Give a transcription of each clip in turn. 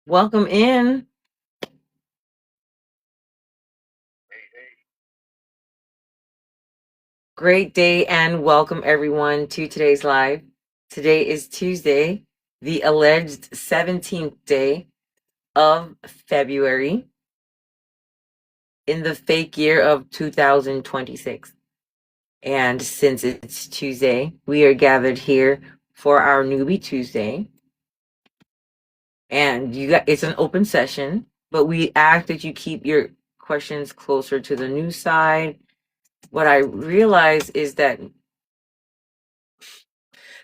Welcome in. Great day and welcome everyone to today's live. Today is Tuesday, the alleged 17th day of February in the fake year of 2026. And since it's Tuesday, we are gathered here for our Newbie Tuesday. And it's an open session, but we ask that you keep your questions closer to the news side. What I realize is that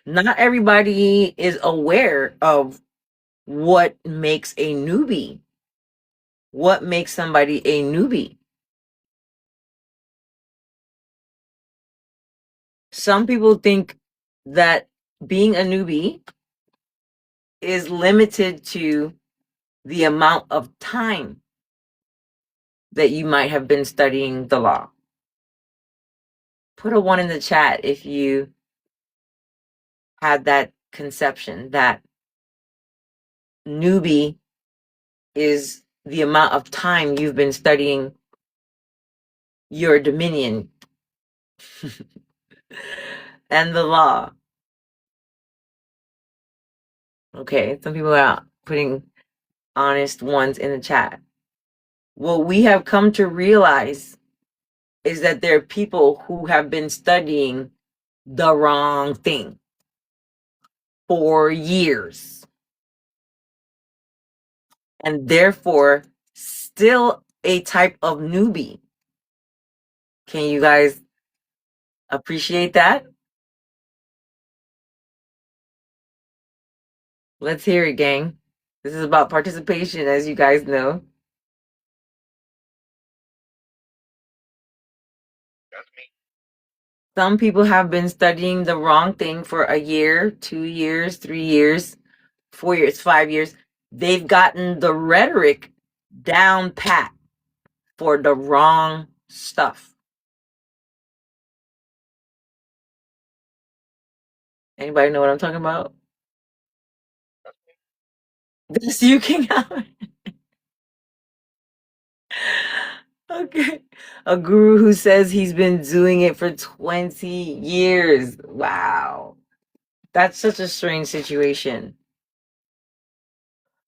not everybody is aware of what makes a newbie. What makes somebody a newbie? Some people think that being a newbie is limited to the amount of time that you might have been studying the law. Put a 1 in the chat if you had that conception that newbie is the amount of time you've been studying your dominion and the law. Okay, some people are putting honest ones in the chat. What we have come to realize is that there are people who have been studying the wrong thing for years and therefore still a type of newbie. Can you guys appreciate that? Let's hear it, gang. This is about participation, as you guys know. Some people have been studying the wrong thing for a year, 2 years, 3 years, 4 years, 5 years. They've gotten the rhetoric down pat for the wrong stuff. Anybody know what I'm talking about? This you can have. Okay. A guru who says he's been doing it for 20 years. Wow. That's such a strange situation.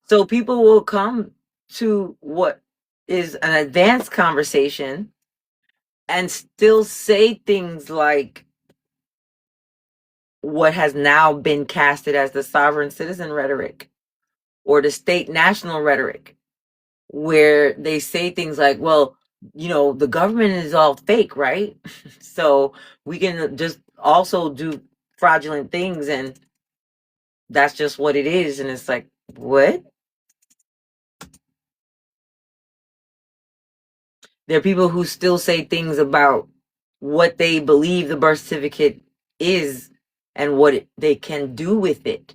So people will come to what is an advanced conversation and still say things like what has now been casted as the sovereign citizen rhetoric or the state national rhetoric, where they say things like, well, the government is all fake, right? So we can just also do fraudulent things and that's just what it is. And it's like, what? There are people who still say things about what they believe the birth certificate is and what they can do with it.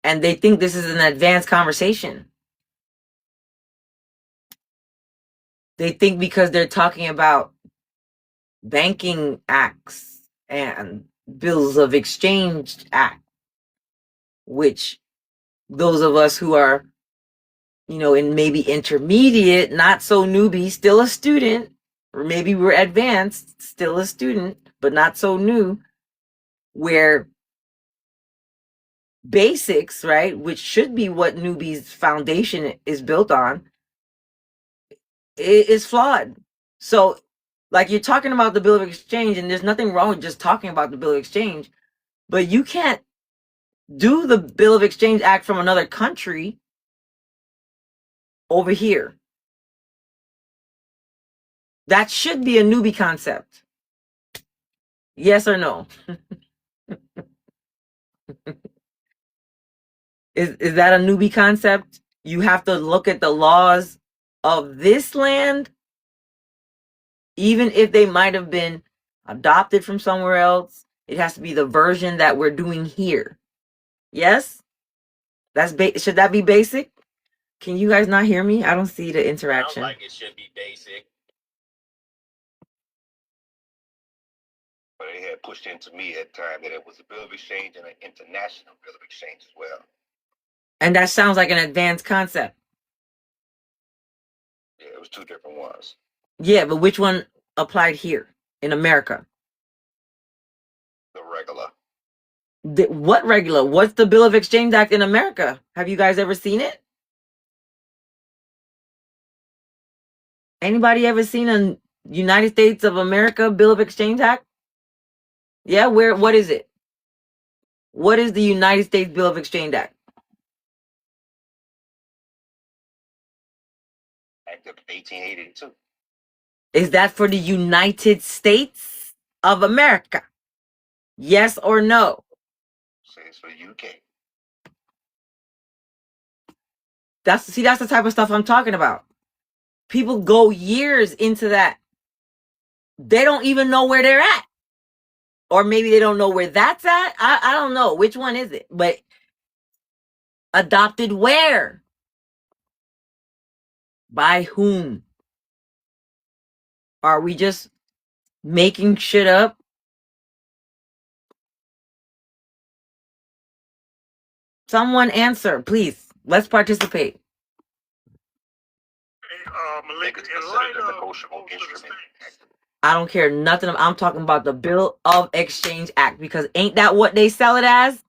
And they think this is an advanced conversation. They think because they're talking about banking acts and bills of exchange act, which those of us who are, in maybe intermediate, not so newbie, still a student, or maybe we're advanced, still a student, but not so new, where basics, right, which should be what newbie's foundation is built on, is flawed. So, like, you're talking about the Bill of Exchange, and there's nothing wrong with just talking about the Bill of Exchange, but you can't do the Bill of Exchange Act from another country over here. That should be a newbie concept. Yes or no? Is that a newbie concept? You have to look at the laws of this land, even if they might have been adopted from somewhere else. It has to be the version that we're doing here. Yes? Should that be basic? Can you guys not hear me? I don't see the interaction. Sounds like it should be basic. But it had pushed into me at the time that it was a bill of exchange and an international bill of exchange as well. And that sounds like an advanced concept. Yeah, it was two different ones. Yeah, but which one applied here in America? The regular. What regular? What's the Bill of Exchange Act in America? Have you guys ever seen it? Anybody ever seen a United States of America Bill of Exchange Act? Yeah, what is it? What is the United States Bill of Exchange Act? Act of 1882. Is that for the United States of America? Yes or no? Say it's for the UK. That's the type of stuff I'm talking about. People go years into that. They don't even know where they're at. Or maybe they don't know where that's at. I don't know. Which one is it? But adopted where? By whom? Are we just making shit up? Someone answer, please. Let's participate. I don't care nothing. I'm talking about the Bill of Exchange Act, because ain't that what they sell it as?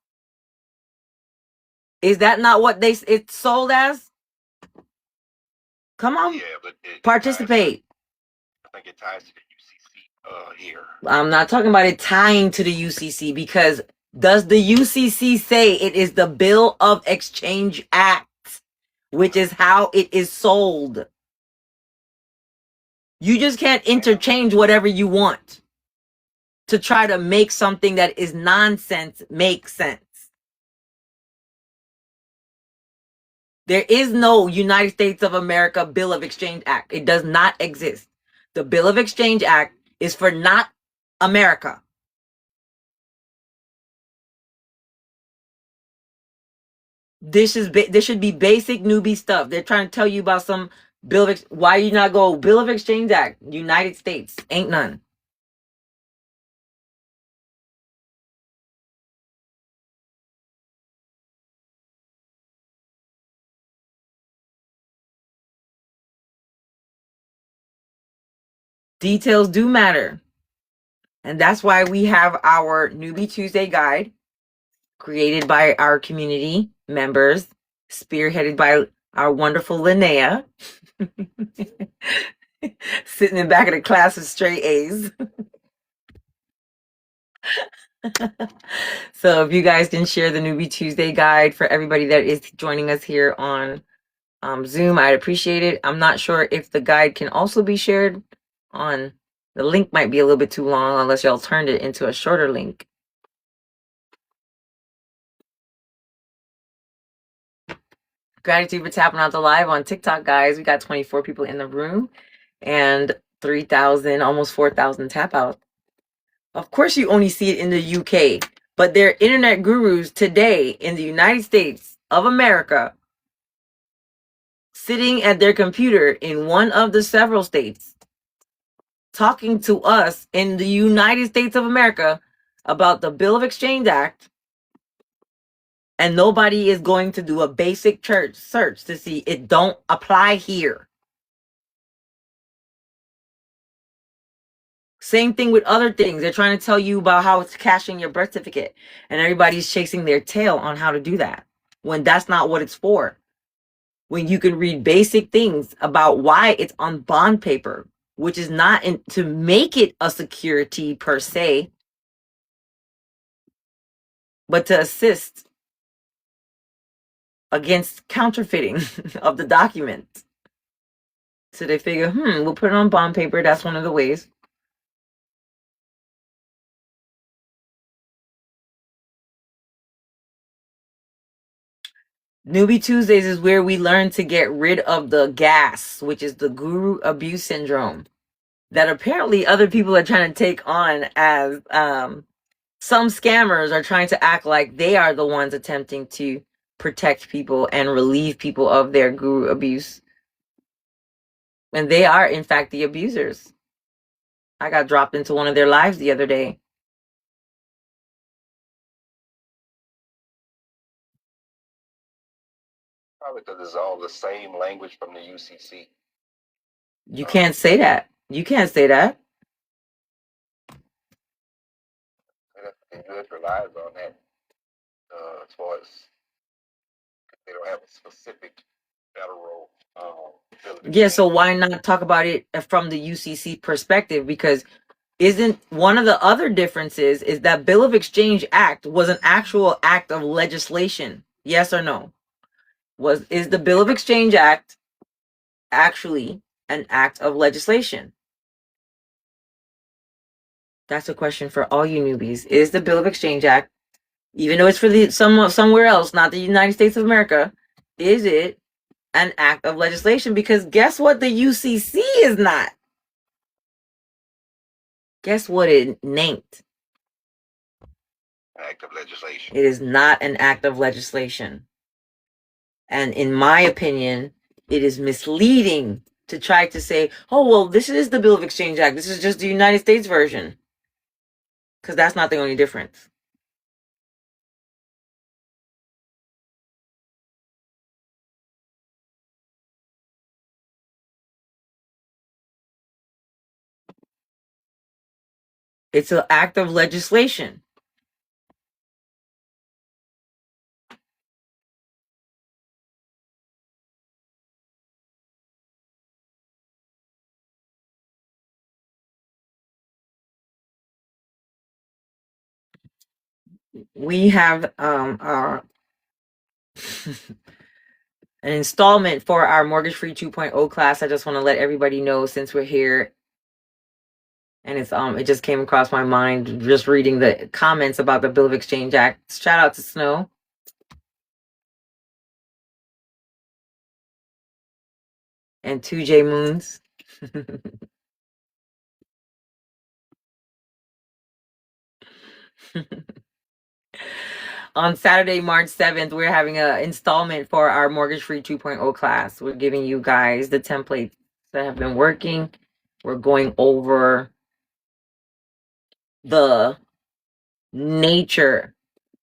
Is that not what it's sold as? Come on, Yeah, but participate. I think it ties to the UCC here. I'm not talking about it tying to the UCC, because does the UCC say it is the Bill of Exchange Act, which is how it is sold? You just can't interchange whatever you want to try to make something that is nonsense make sense. There is no United States of America Bill of Exchange Act. It does not exist. The Bill of Exchange Act is for not America. This should be basic newbie stuff. They're trying to tell you about some Bill of why you not go Bill of Exchange Act, United States. Ain't none. Details do matter. And that's why we have our Newbie Tuesday guide created by our community members, spearheaded by our wonderful Linnea, sitting in the back of the class with straight A's. So if you guys can share the Newbie Tuesday guide for everybody that is joining us here on Zoom, I'd appreciate it. I'm not sure if the guide can also be shared on, the link might be a little bit too long unless y'all turned it into a shorter link. Gratitude for tapping out the live on TikTok, guys. We got 24 people in the room and 3,000, almost 4,000 tap out. Of course, you only see it in the UK, but they're internet gurus today in the United States of America, sitting at their computer in one of the several states, talking to us in the United States of America about the Bill of Exchange Act, and nobody is going to do a basic search to see it don't apply here. Same thing with other things. They're trying to tell you about how it's cashing your birth certificate, and everybody's chasing their tail on how to do that when that's not what it's for. When you can read basic things about why it's on bond paper, which is not to make it a security per se, but to assist against counterfeiting of the document. So they figure, we'll put it on bond paper. That's one of the ways. Newbie Tuesdays is where we learn to get rid of the gas, which is the guru abuse syndrome that apparently other people are trying to take on, as some scammers are trying to act like they are the ones attempting to protect people and relieve people of their guru abuse. And they are, in fact, the abusers. I got dropped into one of their lives the other day. Probably because it's all the same language from the UCC. You can't say that. You can't say that. The U.S. relies on that as far as they don't have a specific federal Yeah, so why not talk about it from the UCC perspective? Because isn't one of the other differences is that Bill of Exchange Act was an actual act of legislation. Yes or no? Is the Bill of Exchange Act actually an act of legislation? That's a question for all you newbies. Is the Bill of Exchange Act, even though it's for somewhere else, not the United States of America, is it an act of legislation? Because guess what the UCC is not? Guess what it ain't? An act of legislation. It is not an act of legislation. And in my opinion, it is misleading to try to say, oh, well, this is the Bill of Exchange Act. This is just the United States version. Because that's not the only difference. It's an act of legislation. We have our an installment for our Mortgage Free 2.0 class. I just want to let everybody know, since we're here, and it just came across my mind just reading the comments about the Bill of Exchange Act. Shout out to Snow. And 2J Moons. On Saturday, March 7th, we're having an installment for our Mortgage Free 2.0 class. We're giving you guys the templates that have been working. We're going over the nature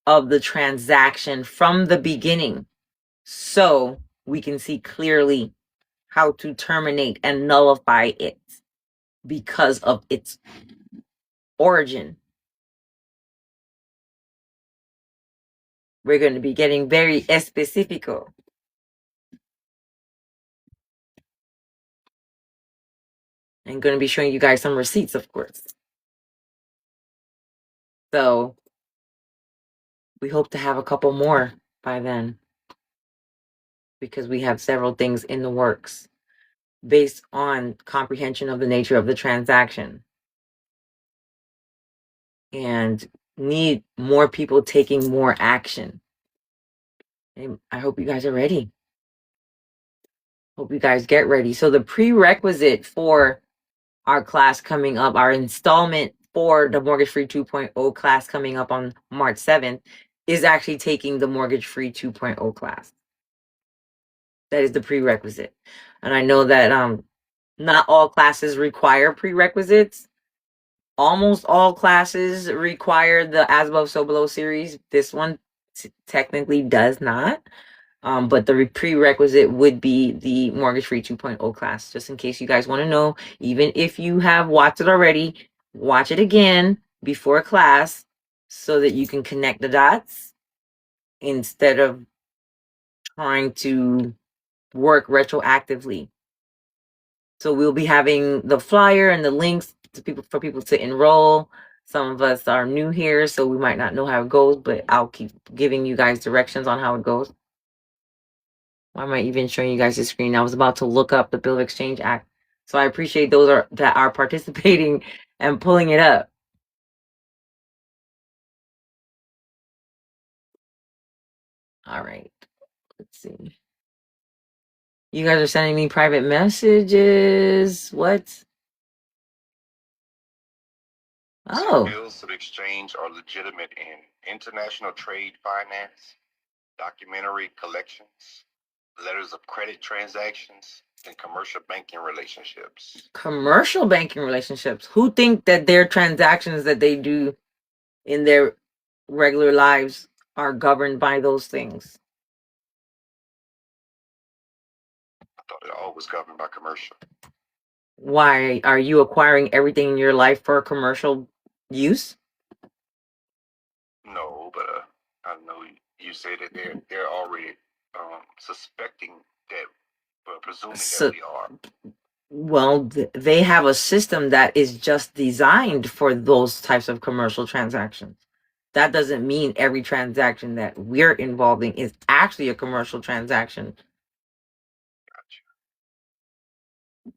of the transaction from the beginning, so we can see clearly how to terminate and nullify it because of its origin. We're going to be getting very específico. And going to be showing you guys some receipts, of course. So we hope to have a couple more by then, because we have several things in the works based on comprehension of the nature of the transaction, and need more people taking more action. And I hope you guys are ready. Hope you guys get ready. So the prerequisite for our class coming up, our installment for the Mortgage Free 2.0 class coming up on March 7th, is actually taking the Mortgage Free 2.0 class. That is the prerequisite. And I know that not all classes require prerequisites. Almost all classes require the As Above, So Below series. This one technically does not. But the prerequisite would be the Mortgage Free 2.0 class, just in case you guys want to know. Even if you have watched it already, watch it again before class so that you can connect the dots instead of trying to work retroactively. So we'll be having the flyer and the links for people to enroll. Some of us are new here, so we might not know how it goes, but I'll keep giving you guys directions on how it goes. I might even show you guys the screen. I was about to look up the Bill of Exchange Act. So I appreciate those that are participating and pulling it up. All right. Let's see. You guys are sending me private messages. What? Oh. Bills of exchange are legitimate in international trade finance, documentary collections, letters of credit transactions, and commercial banking relationships. Commercial banking relationships. Who think that their transactions that they do in their regular lives are governed by those things? thought it all was governed by commercial. Why are you acquiring everything in your life for commercial use? No, but I know you say that they're already suspecting that, presuming that we are. Well, they have a system that is just designed for those types of commercial transactions. That doesn't mean every transaction that we're involved in is actually a commercial transaction. Gotcha.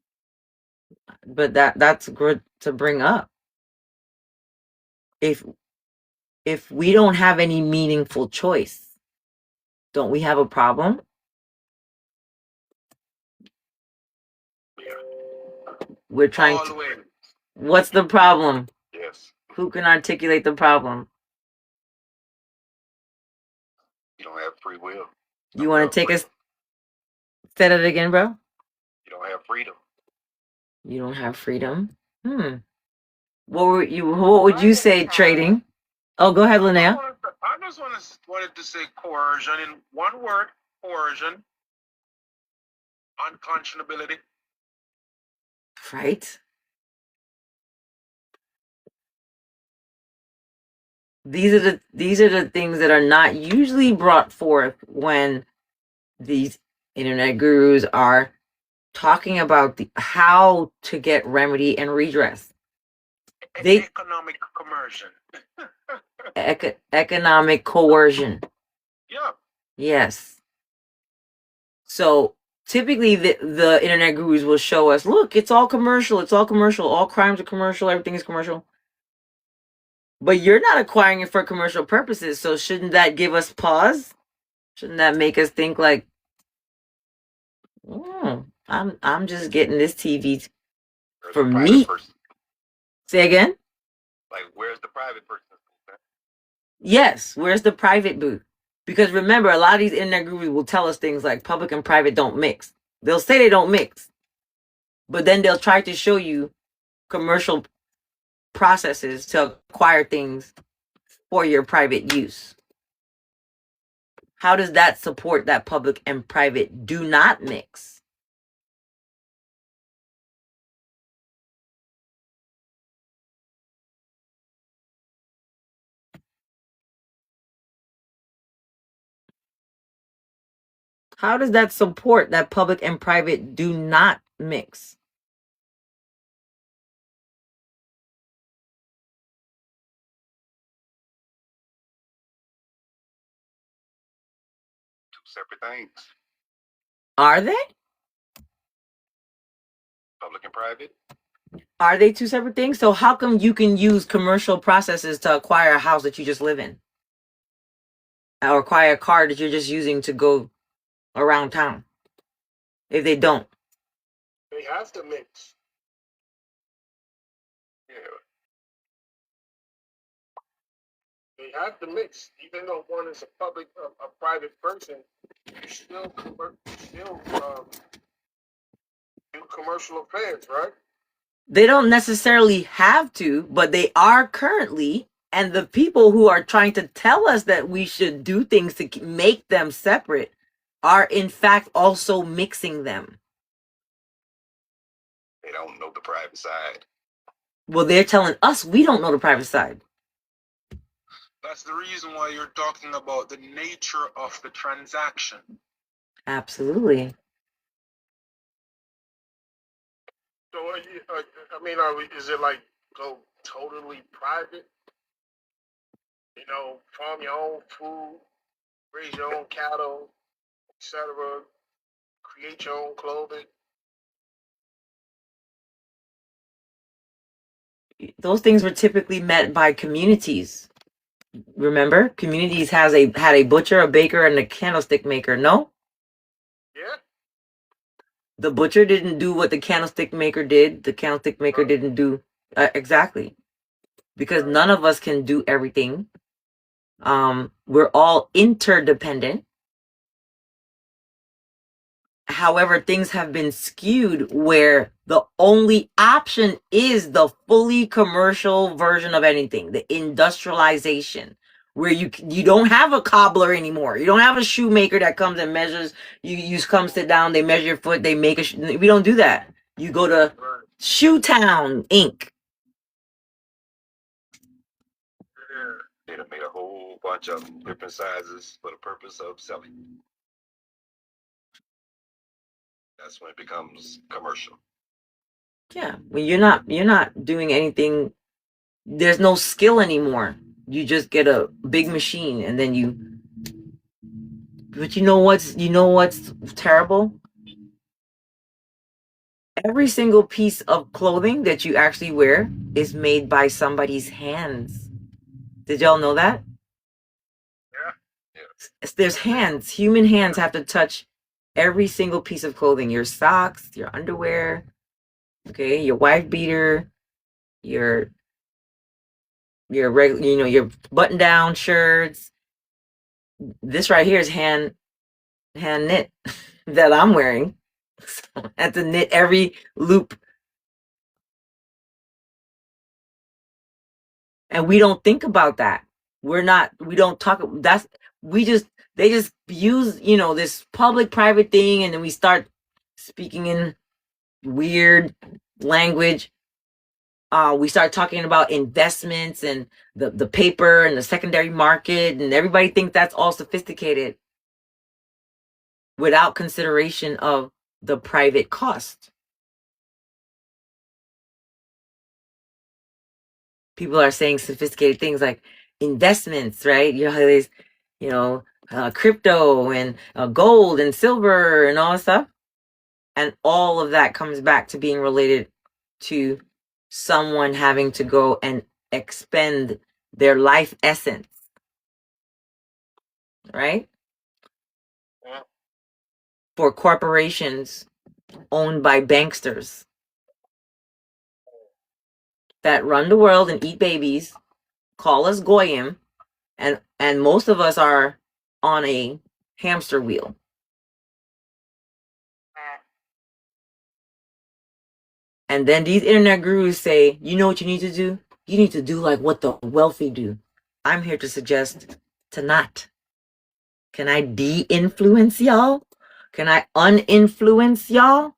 But that's good to bring up. If we don't have any meaningful choice, don't we have a problem? Yeah. We're trying to. What's the problem? Yes. Who can articulate the problem? You don't have free will. You want to take us? Say that again, bro. You don't have freedom. You don't have freedom. What would you say, trading? Oh, go ahead, Linnea. I just wanted to say coercion in one word: coercion, unconscionability. Right. These are the things that are not usually brought forth when these internet gurus are talking about how to get remedy and redress. Economic coercion. Economic coercion. Yeah. Yes. So typically the internet gurus will show us, look, it's all commercial, all crimes are commercial, everything is commercial. But you're not acquiring it for commercial purposes, so shouldn't that give us pause? Shouldn't that make us think like, I'm just getting this TV for me? Say again? Like, where's the private person? Yes, where's the private booth? Because remember, a lot of these internet gurus will tell us things like public and private don't mix. They'll say they don't mix, but then they'll try to show you commercial processes to acquire things for your private use. How does that support that public and private do not mix? How does that support that public and private do not mix? Two separate things. Are they? Public and private. Are they two separate things? So how come you can use commercial processes to acquire a house that you just live in? Or acquire a car that you're just using to go around town? If they don't. They have to mix. Yeah. They have to mix. Even though one is a private person, you still do commercial affairs, right? They don't necessarily have to, but they are currently. And the people who are trying to tell us that we should do things to make them separate are in fact also mixing them. They don't know the private side. Well, they're telling us we don't know the private side. That's the reason why you're talking about the nature of the transaction. Absolutely. So, is it like go totally private? You know, farm your own food, raise your own cattle, etc. Create your own clothing. Those things were typically met by communities. Remember, communities had a butcher, a baker, and a candlestick maker. No. Yeah. The butcher didn't do what the candlestick maker did. The candlestick maker didn't do exactly, because none of us can do everything. We're all interdependent. However, things have been skewed where the only option is the fully commercial version of anything, the industrialization, where you don't have a cobbler anymore. You don't have a shoemaker that comes and measures. You come sit down, they measure your foot, they make we don't do that. You go to Shoe Town Inc. They done made a whole bunch of different sizes for the purpose of selling. That's when it becomes commercial. Yeah, when you're not doing anything. There's no skill anymore. You just get a big machine and then you. But you know what's terrible? Every single piece of clothing that you actually wear is made by somebody's hands. Did y'all know that? Yeah. There's hands. Human hands have to touch every single piece of clothing. Your socks, your underwear, okay, your wife beater, your regular, your button down shirts. This right here is hand knit that I'm wearing. So I have to knit every loop. And we don't think about that. We don't talk. They just use, this public private thing. And then we start speaking in weird language. We start talking about investments and the paper and the secondary market. And everybody thinks that's all sophisticated without consideration of the private cost. People are saying sophisticated things like investments, right? You know, how there's, crypto and gold and silver and all that stuff. And all of that comes back to being related to someone having to go and expend their life essence, right? Yeah. For corporations owned by banksters that run the world and eat babies, call us goyim, and most of us are on a hamster wheel. And then these internet gurus say, you know what you need to do? You need to do like what the wealthy do. I'm here to suggest to not. Can I de-influence y'all? Can I uninfluence y'all?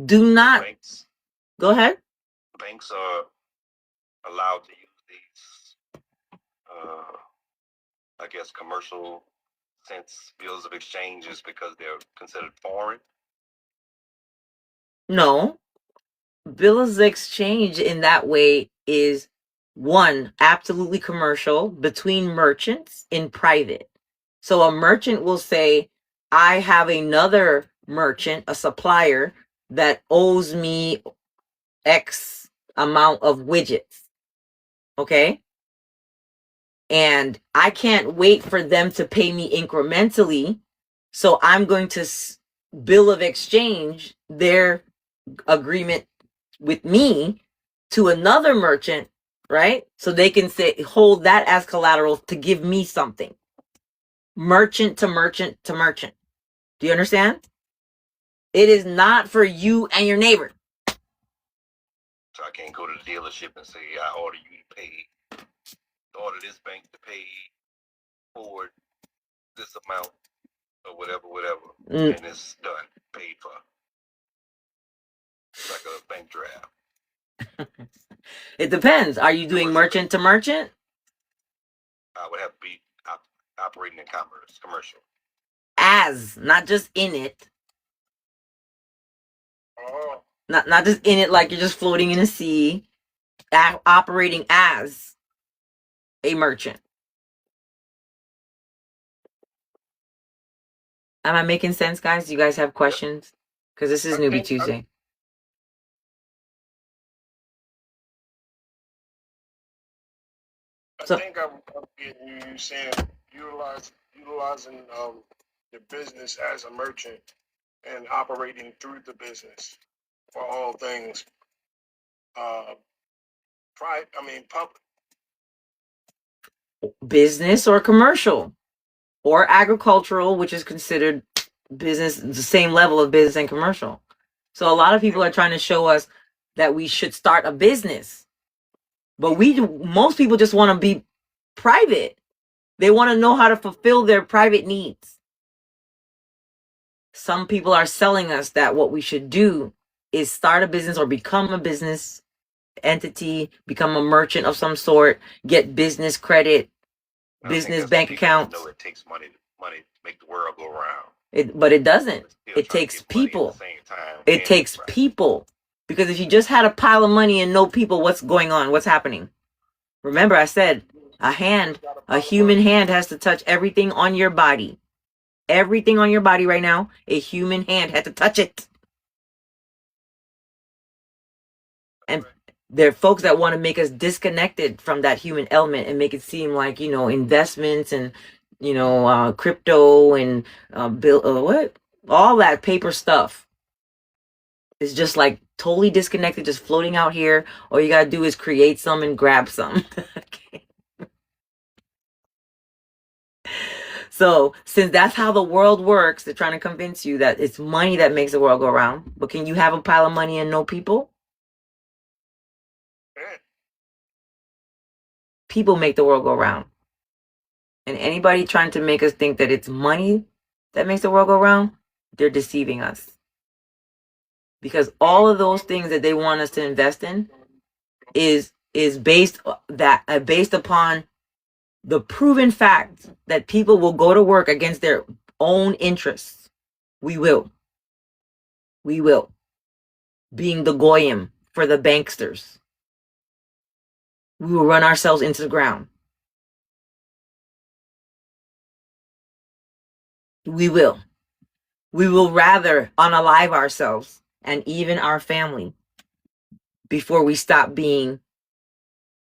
Do not. Banks, Go ahead. banks are allowed to use these, I guess, commercial sense bills of exchanges because they're considered foreign. No. Bills of exchange in that way is one, absolutely commercial between merchants in private. So a merchant will say, I have another merchant, a supplier, that owes me X amount of widgets. Okay? And I can't wait for them to pay me incrementally. So I'm going to bill of exchange their agreement with me to another merchant, right? So they can say, hold that as collateral to give me something. Merchant to merchant to merchant. Do you understand? It is not for you and your neighbor. So I can't go to the dealership and say, I order you to pay, order this bank to pay forward this amount or whatever, and it's done, paid for. It's like a bank draft. It depends. Are you doing merchant to merchant? I would have to be operating in commerce, commercial. As, not just in it. Oh. Not just in it like you're just floating in a sea. Operating as a merchant. Am I making sense, guys? Do you guys have questions? Because this is Newbie Tuesday. I think I'm getting you saying utilizing the business as a merchant and operating through the business for all things public. Business or commercial or agricultural, which is considered business, the same level of business and commercial. So a lot of people are trying to show us that we should start a business. But most people just want to be private. They want to know how to fulfill their private needs. Some people are selling us that what we should do is start a business or become a business entity, become a merchant of some sort, get business credit, business bank accounts. Know it takes money to make the world go around. But it doesn't. It takes people. It takes people. Because if you just had a pile of money and no people, what's going on? What's happening? Remember, I said a human hand has to touch everything on your body. Everything on your body right now, a human hand had to touch it. And there are folks that want to make us disconnected from that human element and make it seem like, investments and, crypto and all that paper stuff is just like totally disconnected, just floating out here. All you got to do is create some and grab some. So since that's how the world works, they're trying to convince you that it's money that makes the world go around. But can you have a pile of money and no people? People make the world go round. And anybody trying to make us think that it's money that makes the world go round, they're deceiving us. Because all of those things that they want us to invest in is based upon the proven fact that people will go to work against their own interests. We will. Being the goyim for the banksters. We will run ourselves into the ground. We will. We will rather unalive ourselves and even our family before we stop being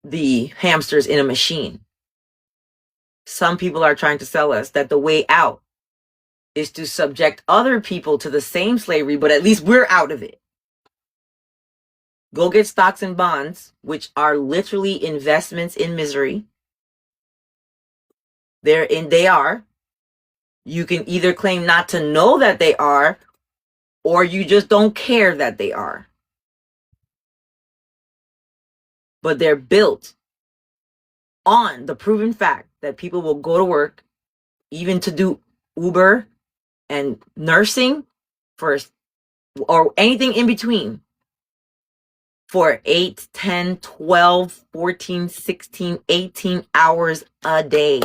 the hamsters in a machine. Some people are trying to sell us that the way out is to subject other people to the same slavery, but at least we're out of it. Go get stocks and bonds, which are literally investments in misery. They are. You can either claim not to know that they are, or you just don't care that they are. But they're built on the proven fact that people will go to work, even to do Uber and nursing or anything in between, for 8, 10, 12, 14, 16, 18 hours a day.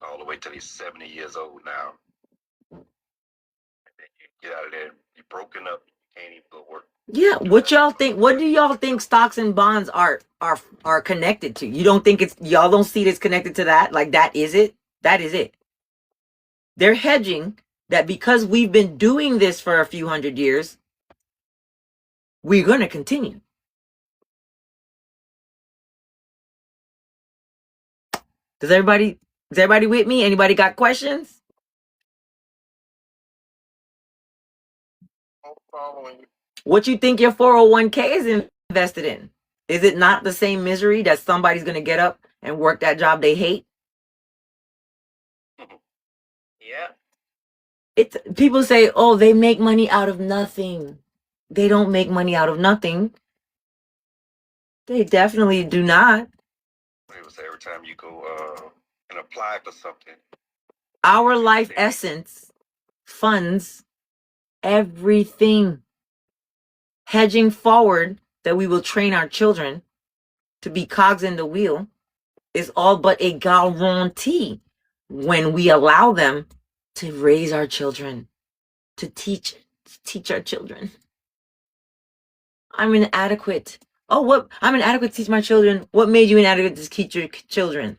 All the way till he's 70 years old now. And then you get out of there, you're broken up, you can't even go work. Yeah, what y'all think? What do y'all think stocks and bonds are connected to? You don't think y'all don't see it's connected to that? Like that is it? That is it. They're hedging that because we've been doing this for a few hundred years, we're going to continue. Is everybody with me? Anybody got questions? I'm following you. What you think your 401k is invested in? Is it not the same misery that somebody's going to get up and work that job they hate? Yeah. People say, oh, they make money out of nothing. They don't make money out of nothing. They definitely do not. It was every time you go and apply for something. Our life essence funds everything. Hedging forward that we will train our children to be cogs in the wheel is all but a guarantee when we allow them to raise our children, to teach our children. I'm inadequate. I'm inadequate to teach my children. What made you inadequate to teach your children?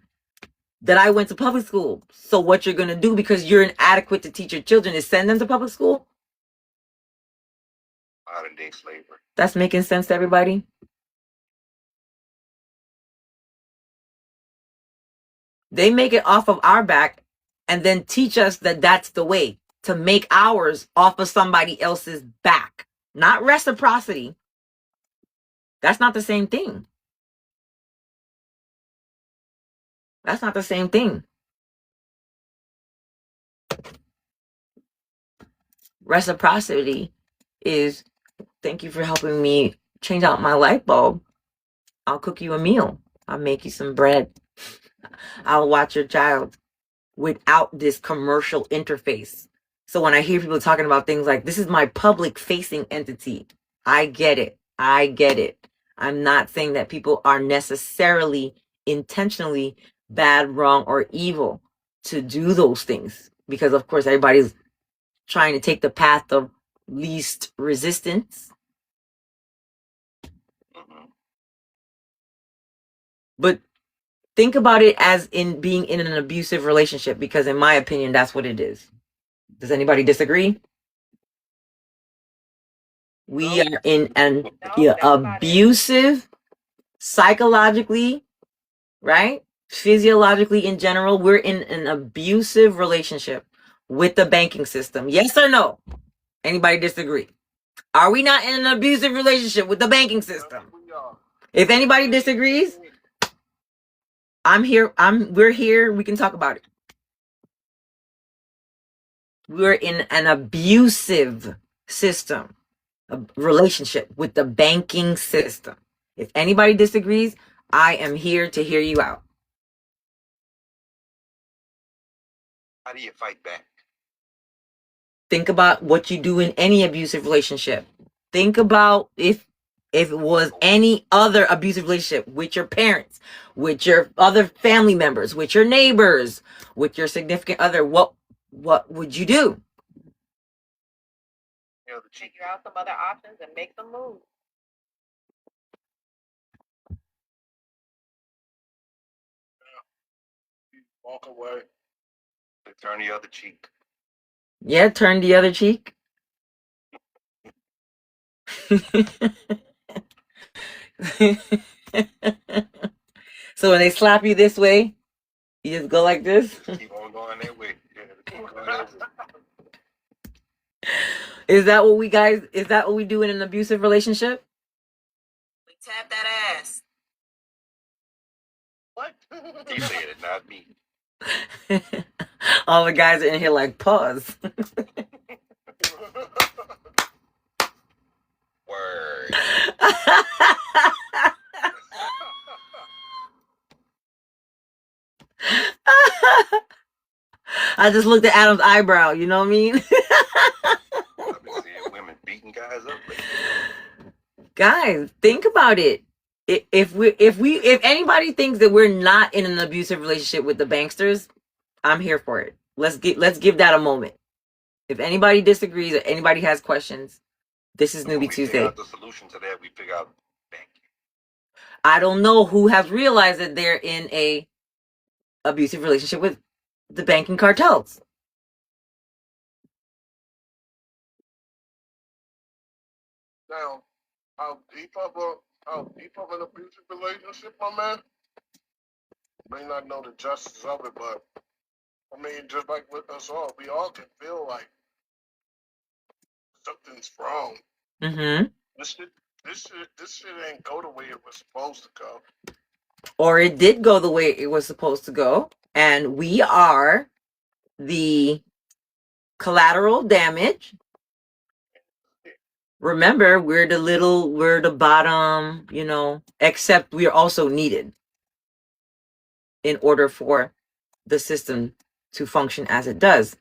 That I went to public school. So what you're going to do because you're inadequate to teach your children is send them to public school? Modern day slavery. That's making sense to everybody? They make it off of our back and then teach us that that's the way to make ours off of somebody else's back. Not reciprocity. That's not the same thing. That's not the same thing. Reciprocity is, thank you for helping me change out my light bulb. I'll cook you a meal. I'll make you some bread. I'll watch your child without this commercial interface. So when I hear people talking about things like, this is my public facing entity, I get it. I get it. I'm not saying that people are necessarily intentionally bad, wrong, or evil to do those things. Because of course everybody's trying to take the path of least resistance. But think about it as in being in an abusive relationship, because in my opinion, that's what it is. Does anybody disagree? We are in an abusive, psychologically, right? Physiologically in general, we're in an abusive relationship with the banking system. Yes or no? Anybody disagree? Are we not in an abusive relationship with the banking system? If anybody disagrees, I'm here. We're here. We can talk about it. We're in an abusive system, a relationship with the banking system. If anybody disagrees, I am here to hear you out. How do you fight back? Think about what you do in any abusive relationship. Think about if it was any other abusive relationship with your parents, with your other family members, with your neighbors, with your significant other. What would you do? Figure out some other options and make some moves. Walk away. Turn the other cheek. Yeah, turn the other cheek. So when they slap you this way, you just go like this. Keep on going that way. Yeah, Is that what we do in an abusive relationship? We tap that ass. What? He said it, not me. All the guys are in here like, pause. Word. I just looked at Adam's eyebrow, you know what I mean? I've been seeing women beating guys up lately. Guys, think about it. If anybody thinks that we're not in an abusive relationship with the banksters, I'm here for it. Let's give that a moment. If anybody disagrees or anybody has questions, this is Newbie Tuesday. Figure out the solution to that, we figure out banking. I don't know who has realized that they're in a abusive relationship with the banking cartels. Now, how deep of an abusive relationship, my man? May not know the justice of it, but I mean, just like with us all, we all can feel like something's wrong. Mm-hmm. This shit ain't go the way it was supposed to go. Or it did go the way it was supposed to go, and we are the collateral damage. Remember, we're the bottom, except we are also needed in order for the system to function as it does.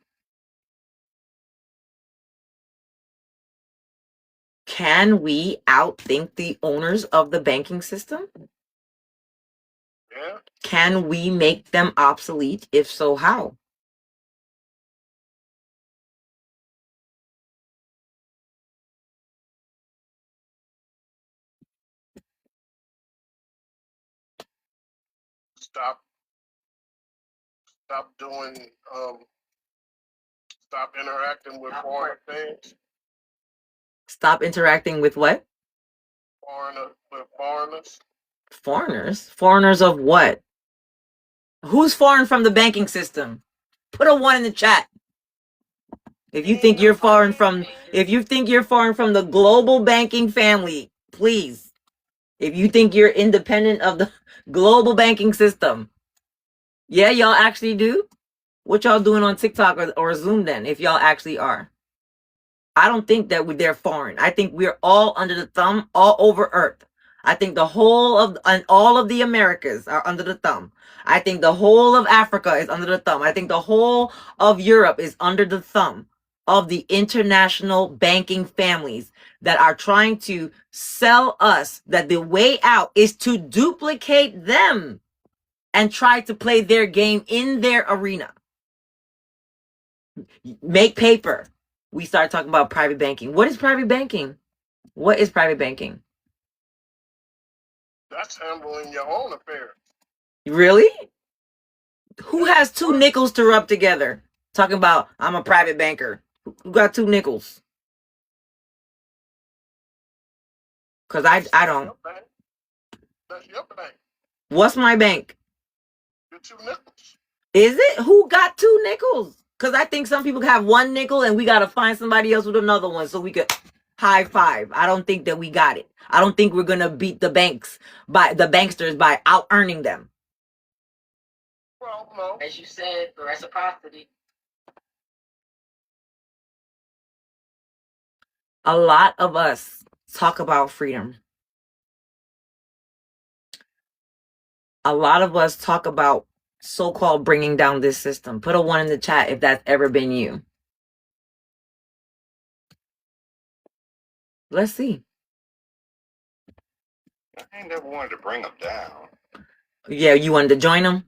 Can we outthink the owners of the banking system? Yeah. Can we make them obsolete? If so, how? Stop interacting with foreign things. Stop interacting with what? Foreigners. Foreigners? Foreigners of what? Who's foreign from the banking system? Put a 1 in the chat. If you think you're foreign from the global banking family, please. If you think you're independent of the global banking system. Yeah, y'all actually do? What y'all doing on TikTok or Zoom then, if y'all actually are? I don't think that they're foreign. I think we're all under the thumb, all over Earth I think the whole of and all of the Americas are under the thumb. I think the whole of Africa is under the thumb. I think the whole of Europe is under the thumb of the international banking families that are trying to sell us that the way out is to duplicate them and try to play their game in their arena. Make paper. We start talking about private banking. What is private banking? What is private banking? That's handling your own affairs. Really? Who Yeah, has two what? nickels to rub together? Talking about I'm a private banker. Who got two nickels? Cause I don't. Your bank. That's your bank. What's my bank? Your 2 nickels. Is it? Who got two nickels? Cause I think some people have one nickel and we gotta find somebody else with another one so we could high five. I don't think that we got it. I don't think we're gonna beat the banks by the banksters by out earning them. Well, no. As you said, reciprocity. A lot of us talk about freedom. A lot of us talk about so-called bringing down this system. Put a 1 in the chat if that's ever been you. Let's see. I ain't never wanted to bring them down. Yeah, you wanted to join them?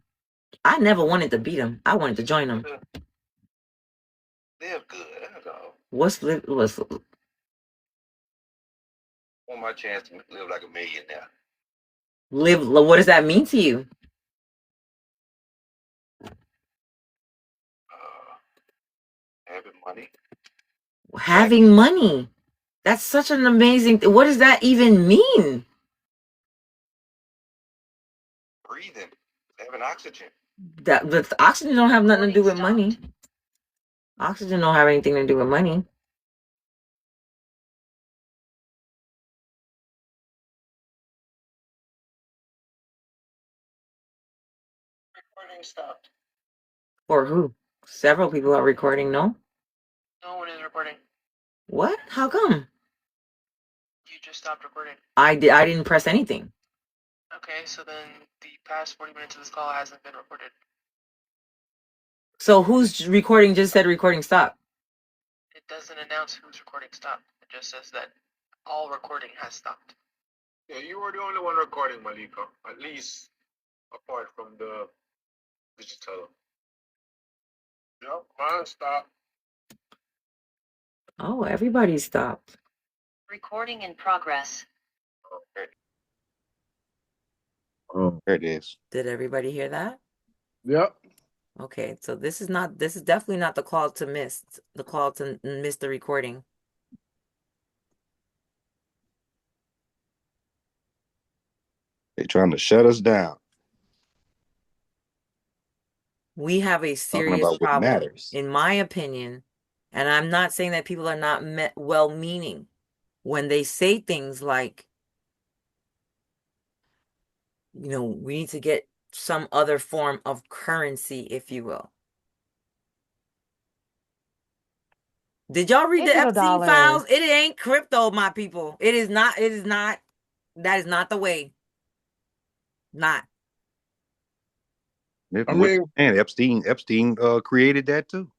I never wanted to beat them. I wanted to join them. Live good. That's all. What's Want my chance to live like a millionaire. live? What does that mean to you? Having money. Having money. That's such an amazing thing. What does that even mean? Breathing. Having oxygen. That the oxygen don't have nothing to do with money. Oxygen don't have anything to do with money. Recording stopped. For who? Several people are recording, no? No one is recording. What? How come? You just stopped recording. I didn't press anything. Okay, so then the past 40 minutes of this call hasn't been recorded. So who's recording just said recording stop? It doesn't announce whose recording stopped. It just says that all recording has stopped. Yeah, you were the only one recording, Malika. At least apart from the digital. Yep, mine stopped. Oh, everybody stopped. Recording in progress. Okay. Oh, There it is. Did everybody hear that? yep. Okay, so this is definitely not the call to miss the recording. They're trying to shut us down. We have a Talking serious about what problem, matters. in my opinion, and I'm not saying that people are not well-meaning when they say things like, you know, we need to get some other form of currency, if you will. Did y'all read the Digital Epstein dollars. files? It ain't crypto, my people. It is not. That is not the way. Not. I mean, And Epstein created that too.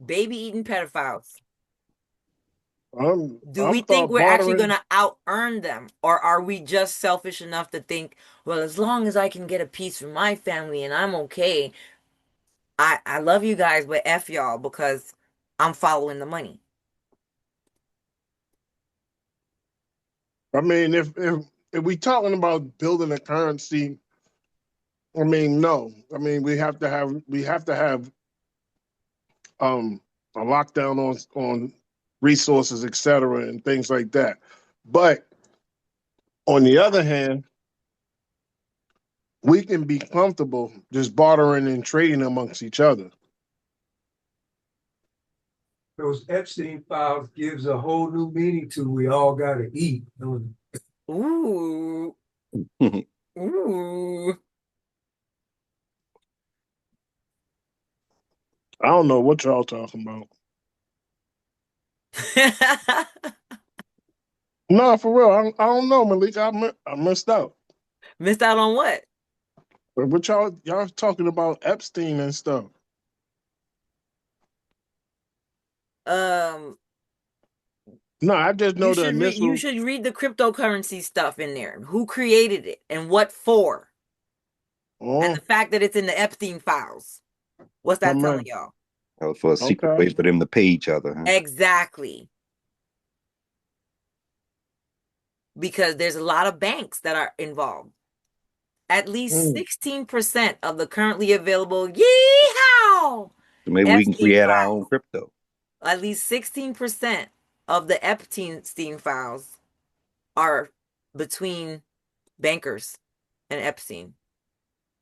Baby eating pedophiles. Do I'm we think we're actually bartering. going to out earn them? Or are we just selfish enough to think, well, as long as I can get a piece from my family and I'm okay, I love you guys, but F y'all because I'm following the money. I mean, if we talking about building a currency, I mean, no. I mean, we have to have a lockdown on resources, et cetera, and things like that. But on the other hand, we can be comfortable just bartering and trading amongst each other. Those Epstein files gives a whole new meaning to we all gotta eat. Ooh. Ooh. I don't know what y'all talking about. No, for real. I don't know, Malik. I missed out. Missed out on what? But what y'all talking about Epstein and stuff? Um, No, I just know the you initial. should read the cryptocurrency stuff in there. Who created it and what for? And Oh, the fact that it's in the Epstein files. What's my that telling man. y'all? That was for a secret Okay. way for them to pay each other, huh? Exactly. Because there's a lot of banks that are involved. At least Mm. 16% of the currently available yeehaw So maybe we can Epstein create our own files. crypto. At least 16% of the Epstein files are between bankers and Epstein.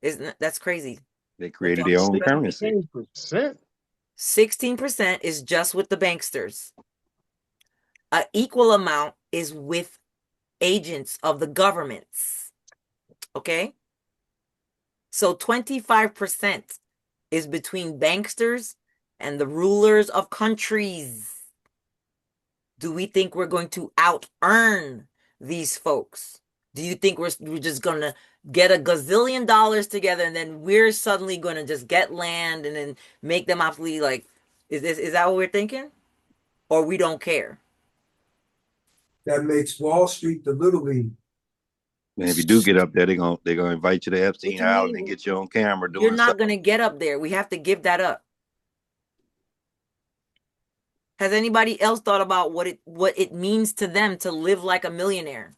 Isn't that's crazy? They The created their own government currency. 16%. 16% is just with the banksters. An equal amount is with agents of the governments. Okay? So 25% is between banksters and the rulers of countries. Do we think we're going to out earn these folks? Do you think we're just going to get a gazillion dollars together and then we're suddenly going to just get land and then make them obsolete? Like, is that what we're thinking? Or we don't care? That makes Wall Street the little league. And if you do get up there, they're gonna invite you to What Epstein you Island and mean? get you on camera You're doing not something. going to get up there. We have to give that up. Has anybody else thought about what it means to them to live like a millionaire?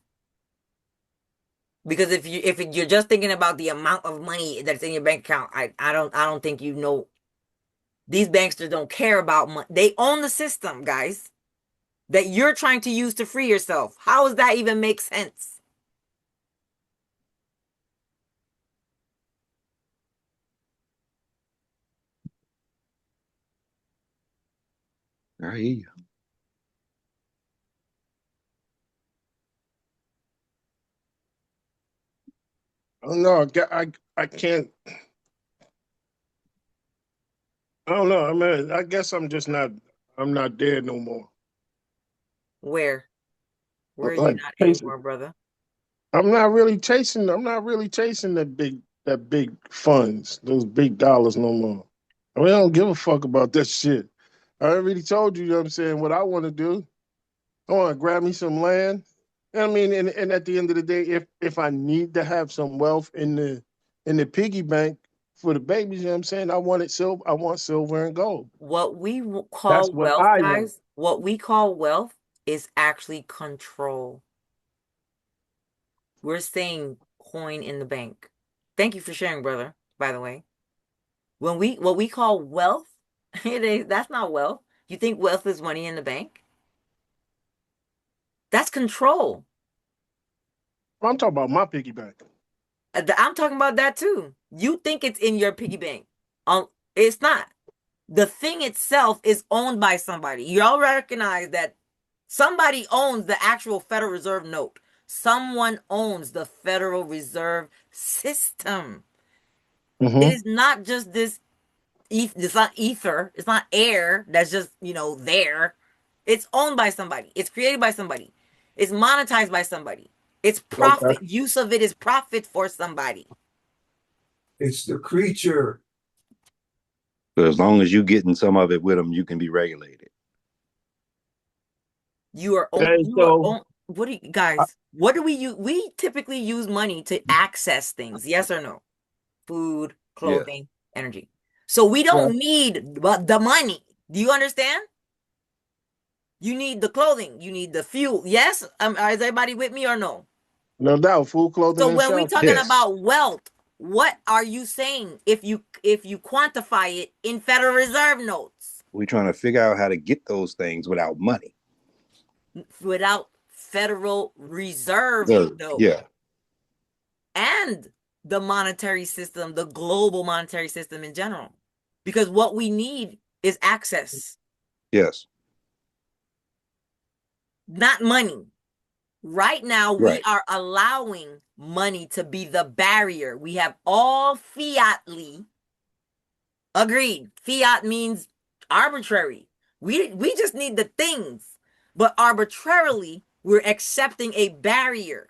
Because if you're just thinking about the amount of money that's in your bank account, I don't think you know. These banksters don't care about money. They own the system, guys, that you're trying to use to free yourself. How does that even make sense? I hear you. I don't know. I can't. I don't know. I mean, I guess I'm just not. I'm not there no more. Where? Where are you Like not chasing. anymore, brother? I'm not really chasing. I'm not really chasing that big funds, those big dollars no more. I mean, I don't give a fuck about that shit. I already told you. You know what I'm saying? What I want to do. I want to grab me some land. I mean, and at the end of the day, if I need to have some wealth in the piggy bank for the babies, you know what I'm saying? I want it silver. I want silver and gold. What we That's call what wealth, I want. guys, what we call wealth is actually control. We're saying coin in the bank. Thank you for sharing, brother, by the way. What we call wealth, that's not wealth. You think wealth is money in the bank? That's control. I'm talking about my piggy bank. I'm talking about that too. You think it's in your piggy bank. It's not. The thing itself is owned by somebody. Y'all recognize that somebody owns the actual Federal Reserve note. Someone owns the Federal Reserve System. It Mm-hmm. is not just this it's not ether, it's not air that's just, there. It's owned by somebody. It's created by somebody. It's monetized by somebody. It's Okay. profit. Use of it is profit for somebody. It's the creature. So as long as you getting some of it with them, you can be regulated. Okay, You are so on what do you I, guys, what do we use? We typically use money to access things. Yes or no? Food, Yes. clothing, energy. So we yeah, don't need the money. Do you understand? You need the clothing. You need the fuel. Yes? Is everybody with me or no? no doubt, food, clothing, So and when we shelter. talking Yes. about wealth, what are you saying if you quantify it in Federal Reserve notes We're trying to figure out how to get those things without money. without Federal Reserve note Yeah. and the monetary system, the global monetary system in general? Because what we need is access, Yes. not money. Right now, we Right. are allowing money to be the barrier. We have all fiatly agreed. Fiat means arbitrary. We just need the things, but arbitrarily We're accepting a barrier.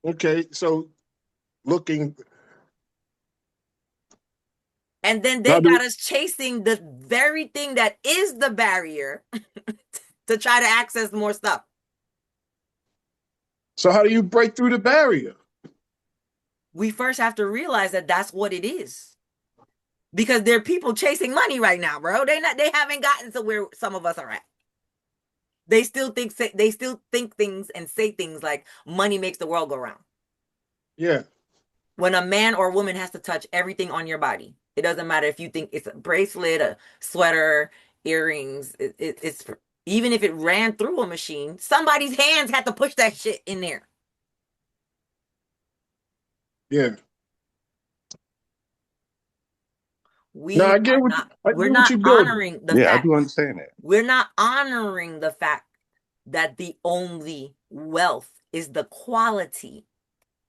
Okay, so looking. And then Now they got us chasing the very thing that is the barrier to try to access more stuff. So how do you break through the barrier? We first have to realize that that's what it is. Because there are people chasing money right now, bro. They haven't gotten to where some of us are at. They still think things and say things like money makes the world go round. Yeah. When a man or woman has to touch everything on your body, it doesn't matter if you think it's a bracelet, a sweater, earrings. It's even if it ran through a machine, somebody's hands had to push that shit in there. Yeah. We're I get what not you're building. honoring the Yeah, I fact. do understand that. We're not honoring the fact that the only wealth is the quality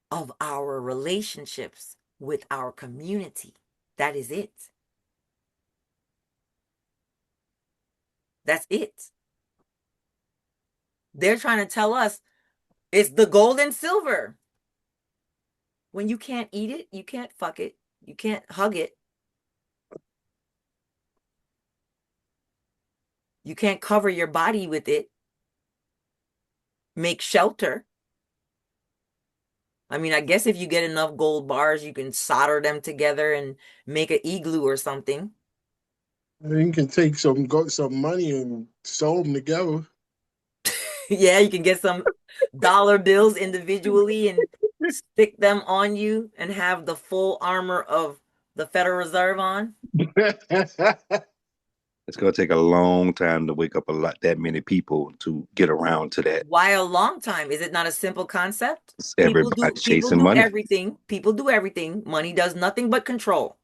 of our relationships with our community. That is it. That's it. They're trying to tell us it's the gold and silver. When you can't eat it, you can't fuck it, you can't hug it, you can't cover your body with it, make shelter. I mean, I guess if you get enough gold bars, you can solder them together and make an igloo or something. You can take some money and sew them together. Yeah, you can get some dollar bills individually and stick them on you and have the full armor of the Federal Reserve on. It's gonna take a long time to wake up that many people to get around to that. Why a long time? Is it not a simple concept? Everybody's People chasing do money. everything. People do everything. Money does nothing but control.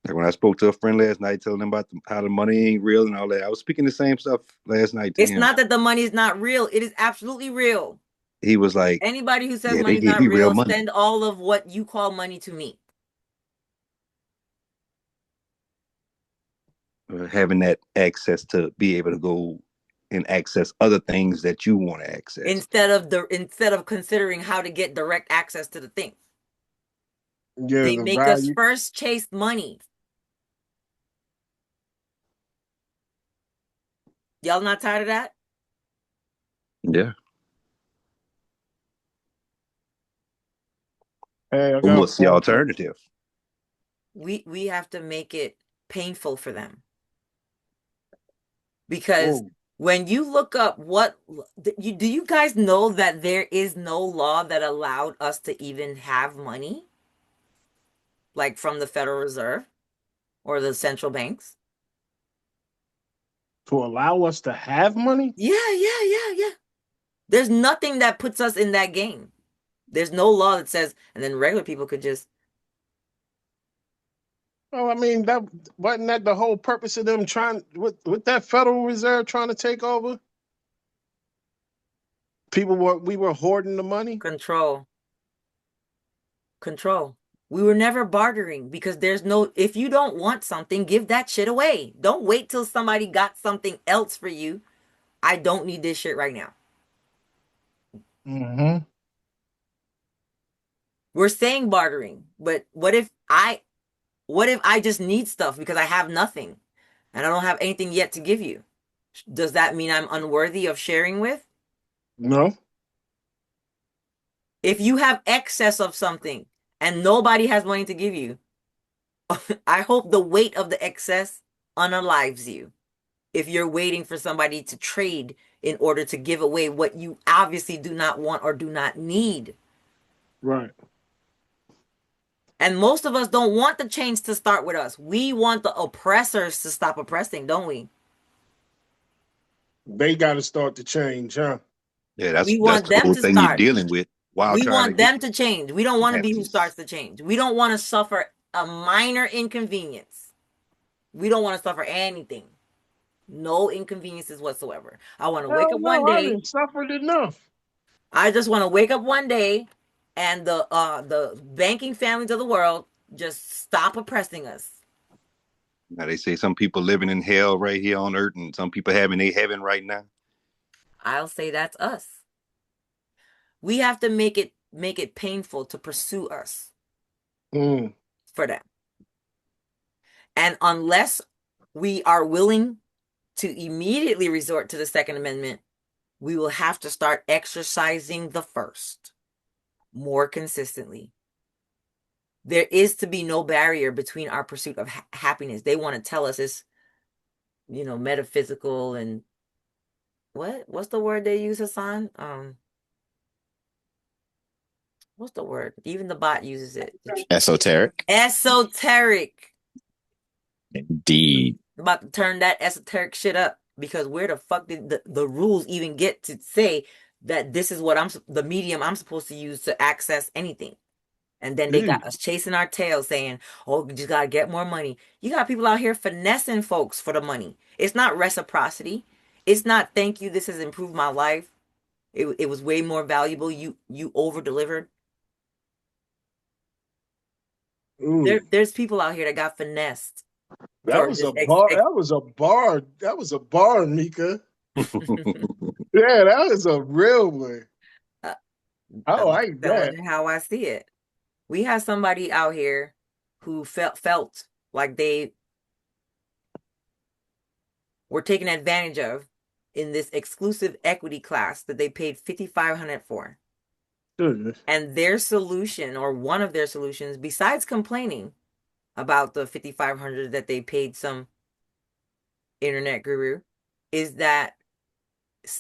Like when I spoke to a friend last night, telling him about how the money ain't real and all that, I was speaking the same stuff last night to It's him. not that the money is not real. It is absolutely real. He was like, Anybody who says "Yeah, they money's gave not me real real, money." send all of what you call money to me. Having that access to be able to go and access other things that you want to access Instead of considering how to get direct access to the thing. Yeah, They the make us value. first chase money. Y'all not tired of that? Yeah. Hey, I But got a what's the phone call. alternative? We have to make it painful for them. Because Whoa. when you look up do you guys know that there is no law that allowed us to even have money? Like from the Federal Reserve or the central banks? To allow us to have money? Yeah. There's nothing that puts us in that game. There's no law that says, and then regular people could just. Well, I mean, that wasn't that the whole purpose of them trying with that Federal Reserve trying to take over? We were hoarding the money. Control. We were never bartering because if you don't want something, give that shit away. Don't wait till somebody got something else for you. I don't need this shit right now. Mm-hmm. We're saying bartering, but what if I just need stuff because I have nothing and I don't have anything yet to give you? Does that mean I'm unworthy of sharing with? No. If you have excess of something and nobody has money to give you, I hope the weight of the excess unalives you. If you're waiting for somebody to trade in order to give away what you obviously do not want or do not need. Right. And most of us don't want the change to start with us. We want the oppressors to stop oppressing, don't we? They got to start to change, huh? Yeah, We that's want the them whole to thing you're start. dealing with while We trying to want get them to change. We don't want to be who happiness. starts the change. We don't want to suffer a minor inconvenience. We don't want to suffer anything. No inconveniences whatsoever. I want to wake Hell up one no, I day. didn't suffered enough. I just want to wake up one day and the banking families of the world just stop oppressing us. Now they say some people living in hell right here on earth, and some people having a heaven right now. I'll say that's us. We have to make it painful to pursue us Mm. for that. And unless we are willing to immediately resort to the Second Amendment, we will have to start exercising the first more consistently. There is to be no barrier between our pursuit of happiness. They want to tell us it's, metaphysical and what's the word they use, Hassan? What's the word? Even the bot uses it. Esoteric. Esoteric. Indeed. I'm about to turn that esoteric shit up, because where the fuck did the rules even get to say that this is what the medium I'm supposed to use to access anything? And then they got us chasing our tails saying, oh, we just gotta get more money. You got people out here finessing folks for the money. It's not reciprocity. It's not thank you, this has improved my life. It was way more valuable. You over delivered. There's people out here that got finessed. That was a bar. That was a bar, Mika. Yeah, that was a real one. I like that. How I see it. We have somebody out here who felt like they were taken advantage of in this exclusive equity class that they paid $5,500 for. Goodness. And their solution, or one of their solutions, besides complaining about the $5,500 that they paid some internet guru, is that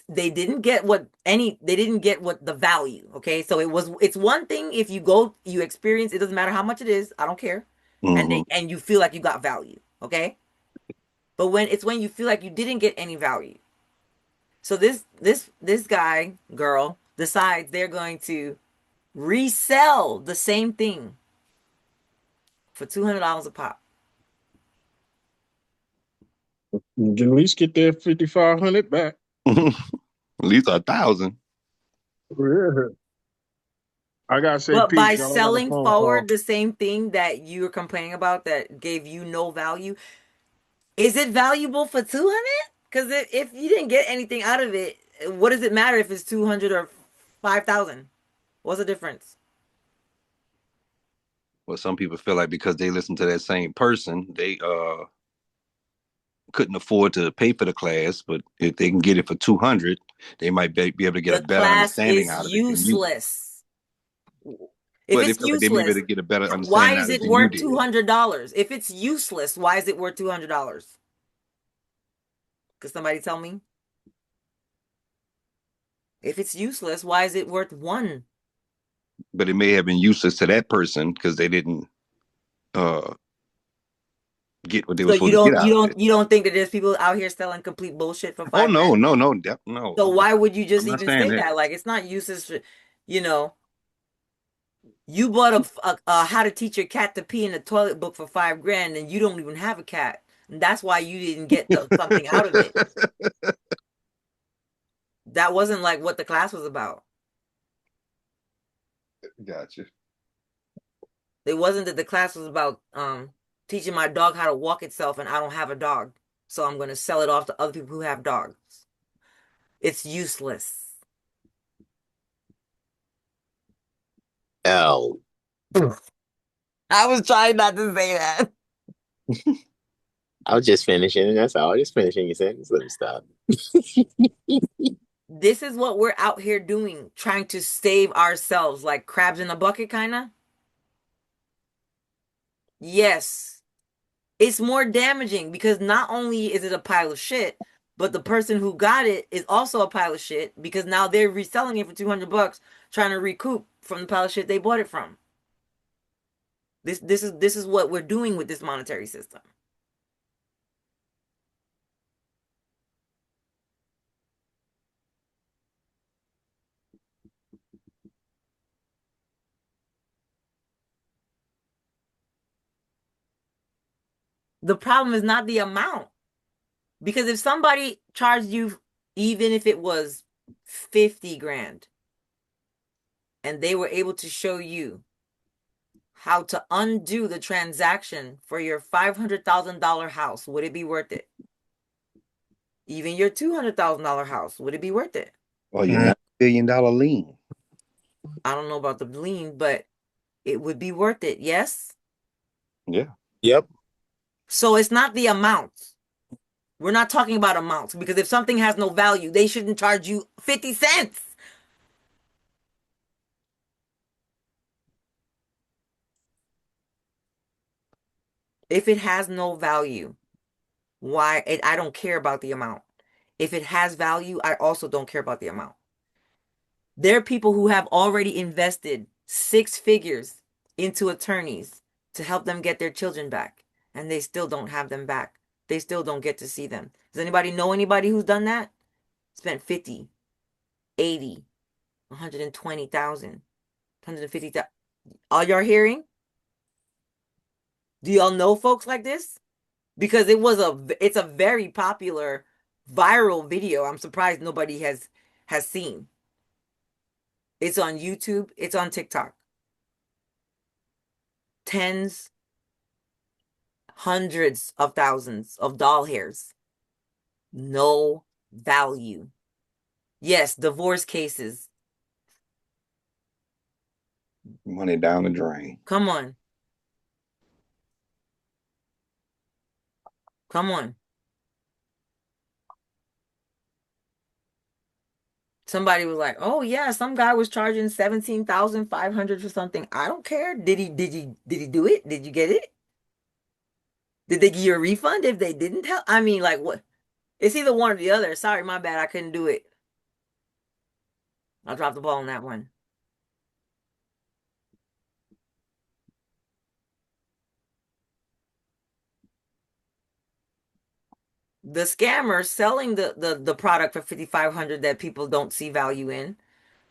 they didn't get the value. Okay, so it's one thing if you experience, it doesn't matter how much it is, I don't care, and you feel like you got value. Okay, but when you feel like you didn't get any value, so this girl decides they're going to resell the same thing for $200 a pop. You can at least get that 5,500 back. At least 1,000. Yeah. I gotta say, but peace, by y'all. selling forward the same thing that you were complaining about that gave you no value, is it valuable for 200? Because if you didn't get anything out of it, what does it matter if it's 200 or 5,000? What's the difference? Well, some people feel like because they listen to that same person, they couldn't afford to pay for the class, but if they can get it for 200, they might be able to get a better understanding out of it. Useless. If it's useless, they may be able to get a better understanding out of it. Why is it worth $200? If it's useless, why is it worth $200? Could somebody tell me? If it's useless, why is it worth $1? But it may have been useless to that person because they didn't get what they were supposed to get out of it. You don't think that there's people out here selling complete bullshit for $5? Oh no. So why would you just even say that? Like, it's not useless. You bought a how to teach your cat to pee in the toilet book for $5,000, and you don't even have a cat, and that's why you didn't get something out of it. That wasn't like what the class was about. Gotcha. It wasn't that the class was about teaching my dog how to walk itself, and I don't have a dog, so I'm going to sell it off to other people who have dogs. It's useless. L. I was trying not to say that. I was just finishing. That's all. Just finishing your sentence. Let me stop. This is what we're out here doing, trying to save ourselves, like crabs in a bucket, kind of. Yes. It's more damaging because not only is it a pile of shit, but the person who got it is also a pile of shit because now they're reselling it for $200, trying to recoup from the pile of shit they bought it from. This is what we're doing with this monetary system. The problem is not the amount. Because if somebody charged you, even if it was 50 grand, and they were able to show you how to undo the transaction for your $500,000 house, would it be worth it? Even your $200,000 house, would it be worth it? Well, your $9 billion lien. I don't know about the lien, but it would be worth it. Yes. Yeah. Yep. So it's not the amount. We're not talking about amounts, because if something has no value, they shouldn't charge you 50 cents. If it has no value, I don't care about the amount. If it has value, I also don't care about the amount. There are people who have already invested 6 figures into attorneys to help them get their children back, and they still don't have them back. They still don't get to see them. Does anybody know anybody who's done that? Spent 50, 80, 120,000, 150,000. All y'all hearing? Do y'all know folks like this? Because it's a very popular viral video. I'm surprised nobody has seen. It's on YouTube, it's on TikTok. Tens, hundreds of thousands of doll hairs. No value. Yes, divorce cases. Money down the drain. Come on. Come on. Somebody was like, "Oh yeah, some guy was charging 17,500 for something." I don't care. Did he do it? Did you get it? Did they give you a refund if they didn't tell? I mean, like, what? It's either one or the other. Sorry, my bad. I couldn't do it. I dropped the ball on that one. The scammer selling the product for 5,500 that people don't see value in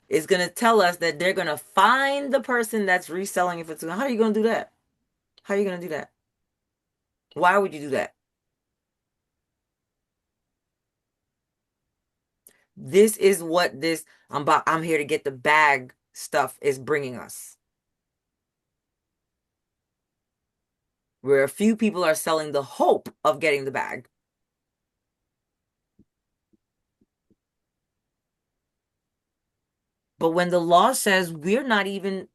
is going to tell us that they're going to find the person that's reselling it for 200. How are you going to do that? How are you going to do that? Why would you do that? This is what this I'm here to get the bag stuff is bringing us. Where a few people are selling the hope of getting the bag. But when the law says we're not even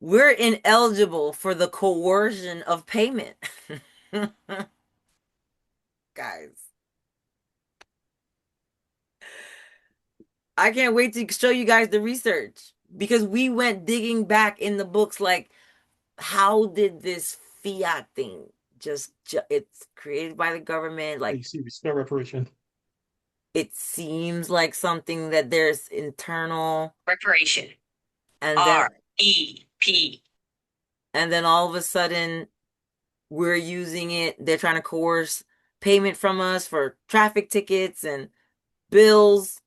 we're ineligible for the coercion of payment. Guys, I can't wait to show you guys the research, because we went digging back in the books, like, how did this fiat thing it's created by the government, like, Spare reparation. it seems like something that there's internal Reparation. and then REP. and then all of a sudden we're using it. They're trying to coerce payment from us for traffic tickets and bills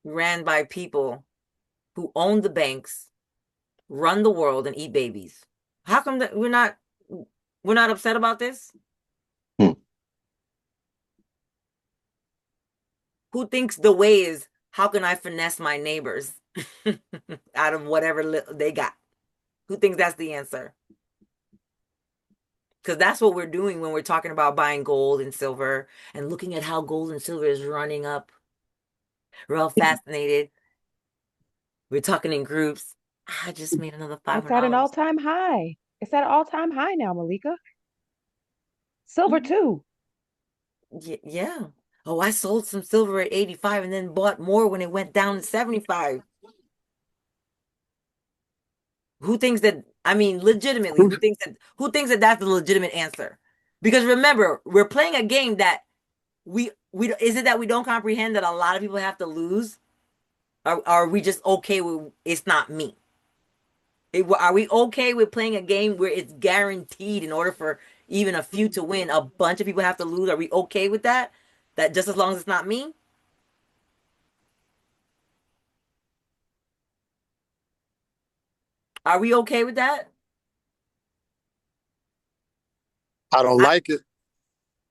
ran by people who own the banks, run the world, and eat babies. How come that we're not upset about this? Who thinks the way is, how can I finesse my neighbors out of whatever they got? Who thinks that's the answer? Because that's what we're doing when we're talking about buying gold and silver and looking at how gold and silver is running up. We're all fascinated. We're talking in groups. I just made another $500. It's at an all-time high. It's at an all-time high now, Malika. Silver too. Yeah. Oh, I sold some silver at 85 and then bought more when it went down to 75. Who thinks that, I mean, legitimately, who thinks that that's the legitimate answer? Because remember, we're playing a game that is it that we don't comprehend that a lot of people have to lose? Or are we just okay with it's not me? Are we okay with playing a game where it's guaranteed in order for even a few to win, a bunch of people have to lose? Are we okay with that? That just as long as it's not me? Are we okay with that? I don't like it.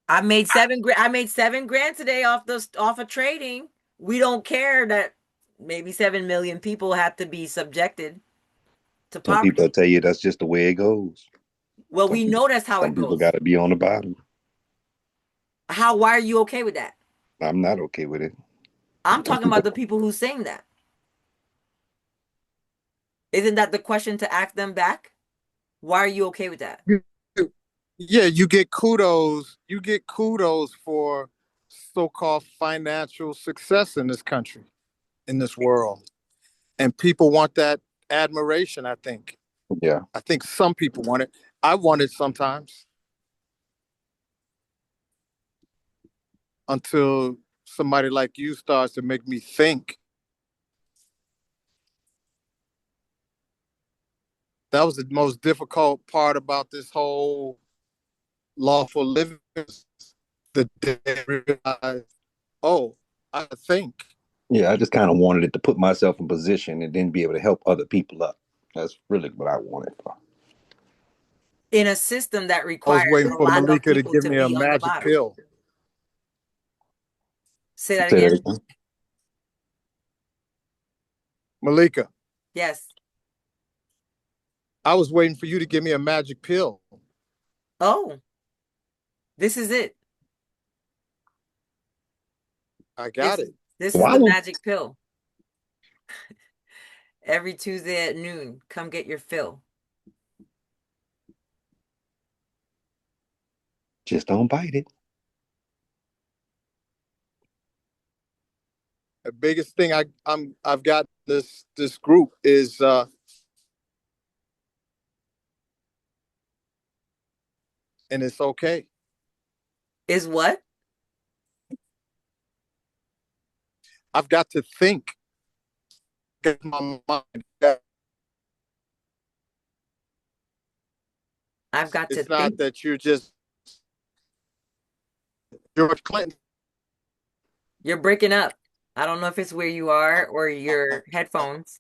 I made $7 grand today off of trading. We don't care that maybe 7 million people have to be subjected to Some people poverty. tell you that's just the way it goes. Well, Some we people, know that's how some it people goes. got to be on the bottom. Why are you okay with that? I'm not okay with it. I'm Some talking about people, the people who's saying that. Isn't that the question to ask them back? Why are you okay with that? Yeah, you get kudos. You get kudos for so-called financial success in this country, in this world, and people want that admiration. yeah. I think some people want it. I want it sometimes until somebody like you starts to make me think. That was the most difficult part about this whole lawful living. The day I realized, oh, I think. Yeah, I just kind of wanted it to put myself in position and then be able to help other people up. That's really what I wanted for. In a system that I was requires waiting a for lot of Malika to people give to me a be on the magic bottom. pill. Say that Say that again. again. Malika, Yes. I was waiting for you to give me a magic pill. Oh, this is it. I got it. This is Why the would magic pill. Every Tuesday at noon, come get your fill. just don't bite it? The biggest thing I've got this group is and it's okay. Is what? I've got to think. Get my mind. I've got to It's not think. that you're just George Clinton. You're breaking up. I don't know if it's where you are or your headphones.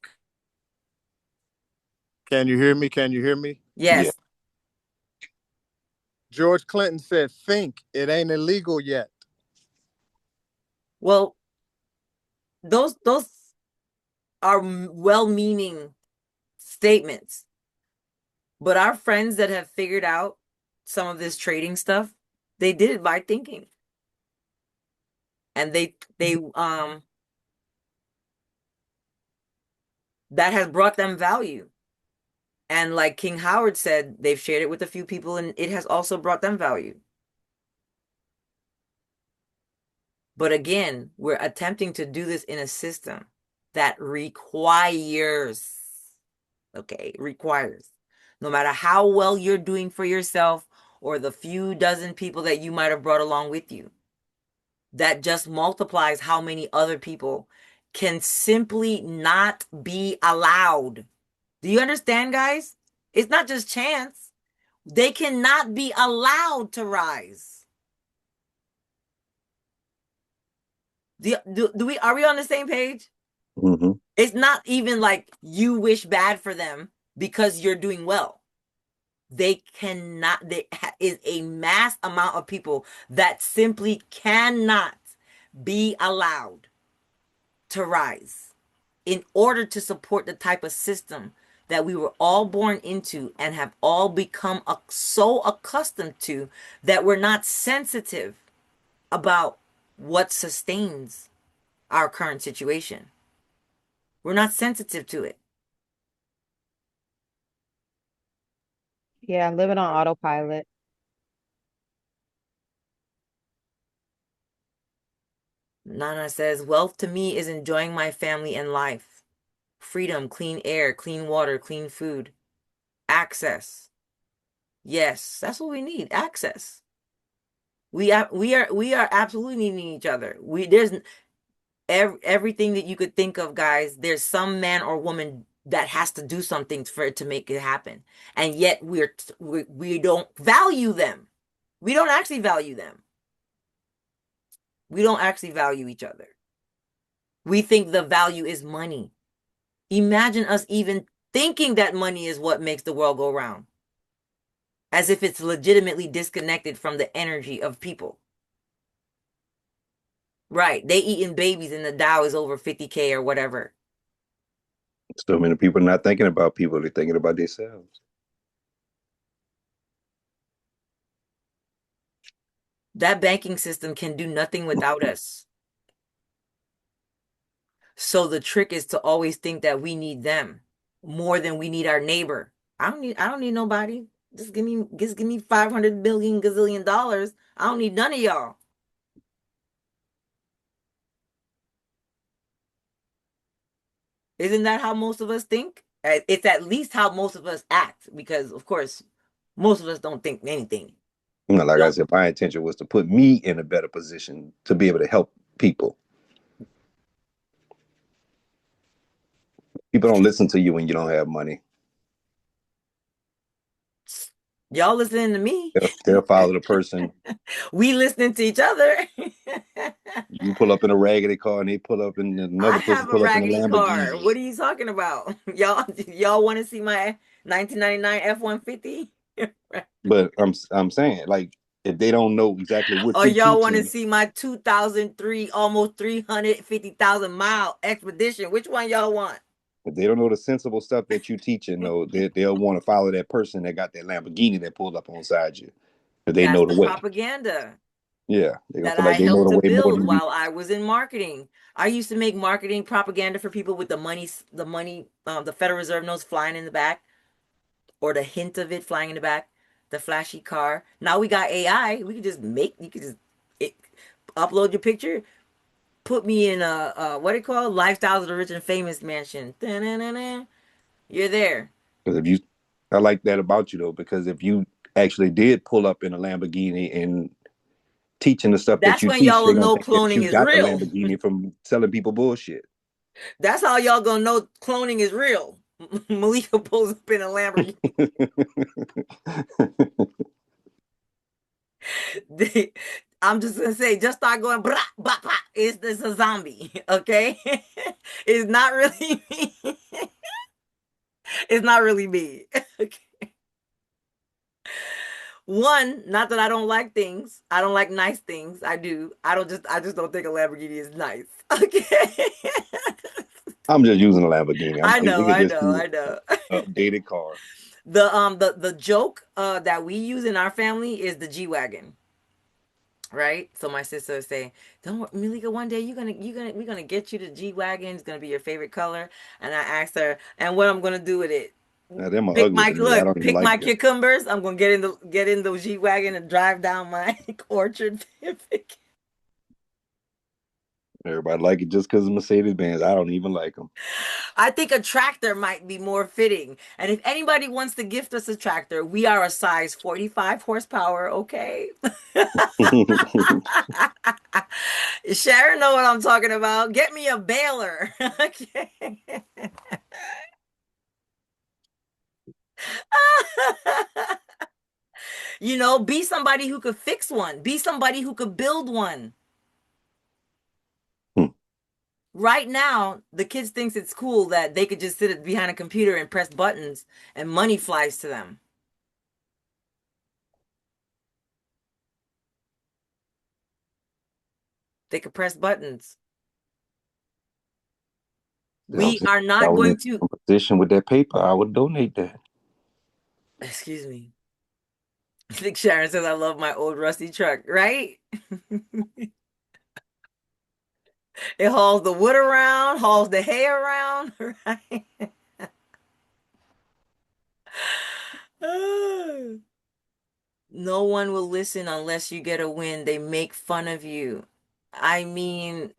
Can you hear me? Can you hear me? Yeah. Yes. George Clinton said, think. It ain't illegal yet. Well, those are well-meaning statements. But our friends that have figured out some of this trading stuff, they did it by thinking. And they that has brought them value. And like King Howard said, they've shared it with a few people and it has also brought them value. But again, we're attempting to do this in a system that requires, no matter how well you're doing for yourself or the few dozen people that you might have brought along with you, that just multiplies how many other people can simply not be allowed. Do you understand, guys? It's not just chance. They cannot be allowed to rise. Are we on the same page? Mm-hmm. It's not even like you wish bad for them because you're doing well. They cannot, there is a mass amount of people that simply cannot be allowed to rise in order to support the type of system that we were all born into and have all become so accustomed to that we're not sensitive about what sustains our current situation. We're not sensitive to it. Yeah, living on autopilot. Nana says, wealth to me is enjoying my family and life. Freedom, clean air, clean water, clean food. Access. Yes, that's what we need. Access. We are absolutely needing each other. There's everything that you could think of, guys. There's some man or woman that has to do something for it to make it happen. And yet we don't value them. We don't actually value them. We don't actually value each other. We think the value is money. Imagine us even thinking that money is what makes the world go round. As if it's legitimately disconnected from the energy of people. Right. They eating babies and the Dow is over 50K or whatever. So many people are not thinking about people; they're thinking about themselves. That banking system can do nothing without us. So the trick is to always think that we need them more than we need our neighbor. I don't need nobody. Just give me 500 billion gazillion dollars. I don't need none of y'all. Isn't that how most of us think? It's at least how most of us act because of course most of us don't think anything. Like I Don't said, my intention was to put me in a better position to be able to help people. People don't listen to you when you don't have money. y'all listening to me? They'll follow the person. We listening to each other. You pull up in a raggedy car, and they pull up, and I another person have a pull up in a raggedy car. Lamborghini. What are you talking about? Y'all want to see my 1999 F-150? But I'm saying, like, if they don't know exactly what Or you're y'all want to teaching, see my 2003 almost 350,000 mile expedition? Which one y'all want? if they don't know the sensible stuff that you're teaching, though, they'll want to follow that person that got that Lamborghini that pulled up on side you, if they That's know the the way. propaganda Yeah, they're gonna that feel I like they know helped the to way more build than you. while I was in marketing. I used to make marketing propaganda for people with the Federal Reserve notes flying in the back, or the hint of it flying in the back, the flashy car. Now we got AI. You could just it, upload your picture, put me in a what it called, lifestyles of the rich and famous mansion. Da-na-na-na. You're there. Because if you, I like that about you though, because if you actually did pull up in a Lamborghini and teaching the stuff that That's you when teach, y'all they're will gonna know think that cloning you is got the real. Lamborghini from selling people bullshit. That's how y'all gonna know cloning is real. Malika pulls up in a Lamborghini. I'm just gonna say, just start going brah, bah, bah. It's a zombie, okay? It's not really me. It's not really me. Okay. One, not that I don't like things. I don't like nice things. I do. I just don't think a Lamborghini is nice. Okay. I'm just using a Lamborghini. I It know, could I just know, be I know. an updated car. The joke that we use in our family is the G-Wagon. Right? So my sister would say, "Don't worry, Malika, one day we're gonna get you the G-Wagon. It's gonna be your favorite color." And I asked her, "And what I'm gonna do with it?" Now them are ugly to me. I don't even Pick my like them. cucumbers. I'm gonna get in the G-Wagon and drive down my orchard. Everybody like it just because of Mercedes Benz. I don't even like them. I think a tractor might be more fitting. And if anybody wants to gift us a tractor, we are a size 45 horsepower, okay? Sharon know what I'm talking about. Get me a baler. Okay. Be somebody who could fix one. Be somebody who could build one. Right now, the kids thinks it's cool that they could just sit behind a computer and press buttons and money flies to them. They could press buttons. We are I not was in going to, a position with that paper, I would donate that. excuse me. I think Sharon says I love my old rusty truck, right? It hauls the wood around, hauls the hay around, right? No one will listen unless you get a win. They make fun of you. I mean,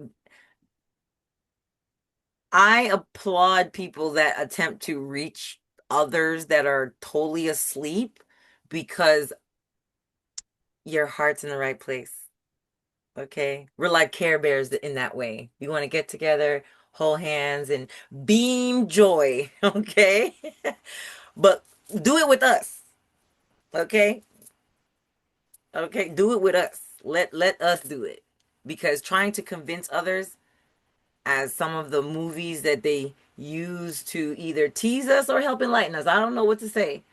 I applaud people that attempt to reach others that are totally asleep because your heart's in the right place. Okay? We're like Care Bears in that way. We want to get together, hold hands, and beam joy. Okay? But do it with us. Okay? Okay? Do it with us. Let us do it. Because trying to convince others, as some of the movies that they use to either tease us or help enlighten us. I don't know what to say.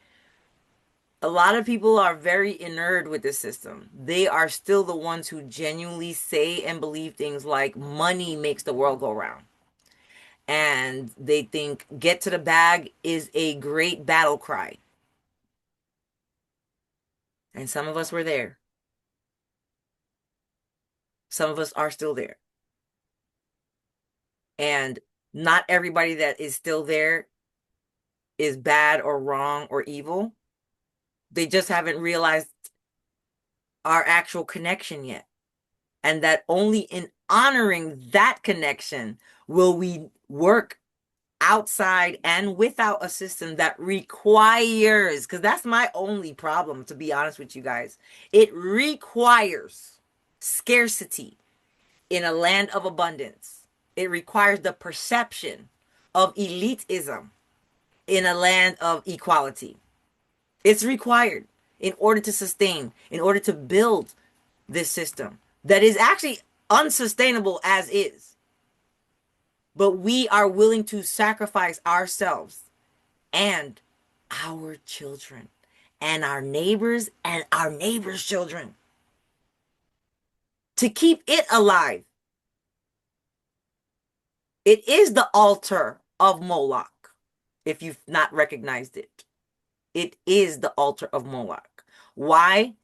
A lot of people are very inured with this system. They are still the ones who genuinely say and believe things like money makes the world go round. And they think get to the bag is a great battle cry. And some of us were there. Some of us are still there. And not everybody that is still there is bad or wrong or evil. They just haven't realized our actual connection yet. And that only in honoring that connection will we work outside and without a system that requires, because that's my only problem, to be honest with you guys. It requires scarcity in a land of abundance. It requires the perception of elitism in a land of equality. It's required in order to sustain, in order to build this system that is actually unsustainable as is. But we are willing to sacrifice ourselves and our children and our neighbors and our neighbors' children to keep it alive. It is the altar of Moloch, if you've not recognized it. It is the altar of Moloch. Why?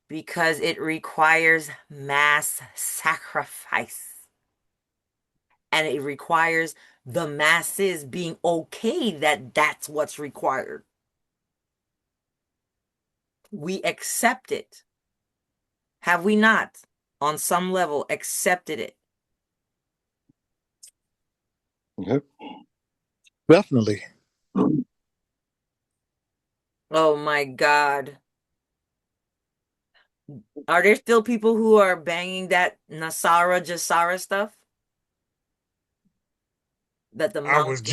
Because it requires mass sacrifice. And it requires the masses being okay that that's what's required. We accept it. Have we not, on some level, accepted it? Yep. Definitely. Oh my God. Are there still people who are banging that Nasara Jasara stuff? That the I was mountain.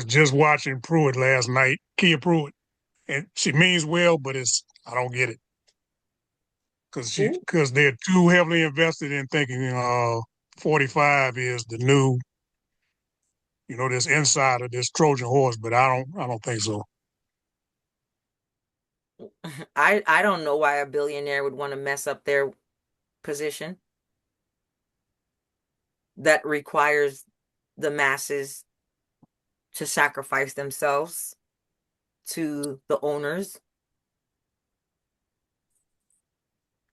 just watching Pruitt last night, Kia Pruitt, and she means well, but I don't get it because they're too heavily invested in thinking 45 is the new, this insider, this Trojan horse, but I don't think so. I don't know why a billionaire would want to mess up their position that requires the masses to sacrifice themselves to the owners.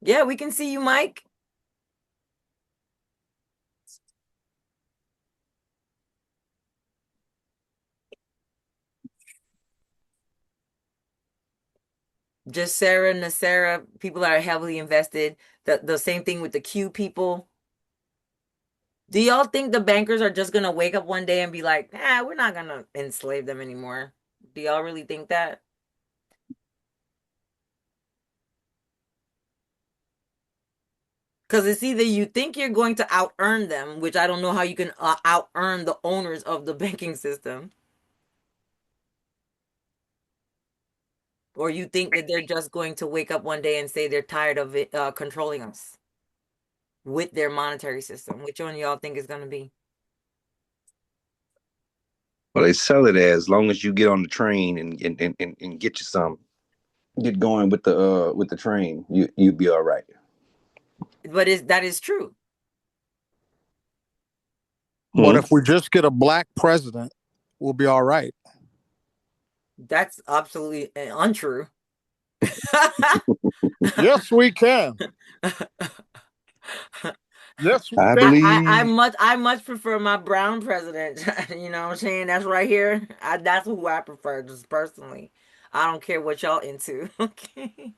Yeah, we can see you, Mike. Just Sarah, Nasara, people that are heavily invested. The same thing with the Q people. Do y'all think the bankers are just gonna wake up one day and be like, we're not gonna enslave them anymore? Do y'all really think that? Because it's either you think you're going to out earn them, which I don't know how you can out earn the owners of the banking system, or you think that they're just going to wake up one day and say they're tired of it controlling us with their monetary system. Which one y'all think is going to be? Well, they sell it as long as you get on the train and get you some, get going with the train, you'll be all right. But that is true. But if we just get a black president, we'll be all right. That's absolutely untrue. Yes, we can. Yes, we I can. believe. I much prefer my brown president. You know what I'm saying? That's right here. That's who I prefer, just personally. I don't care what y'all into. Okay.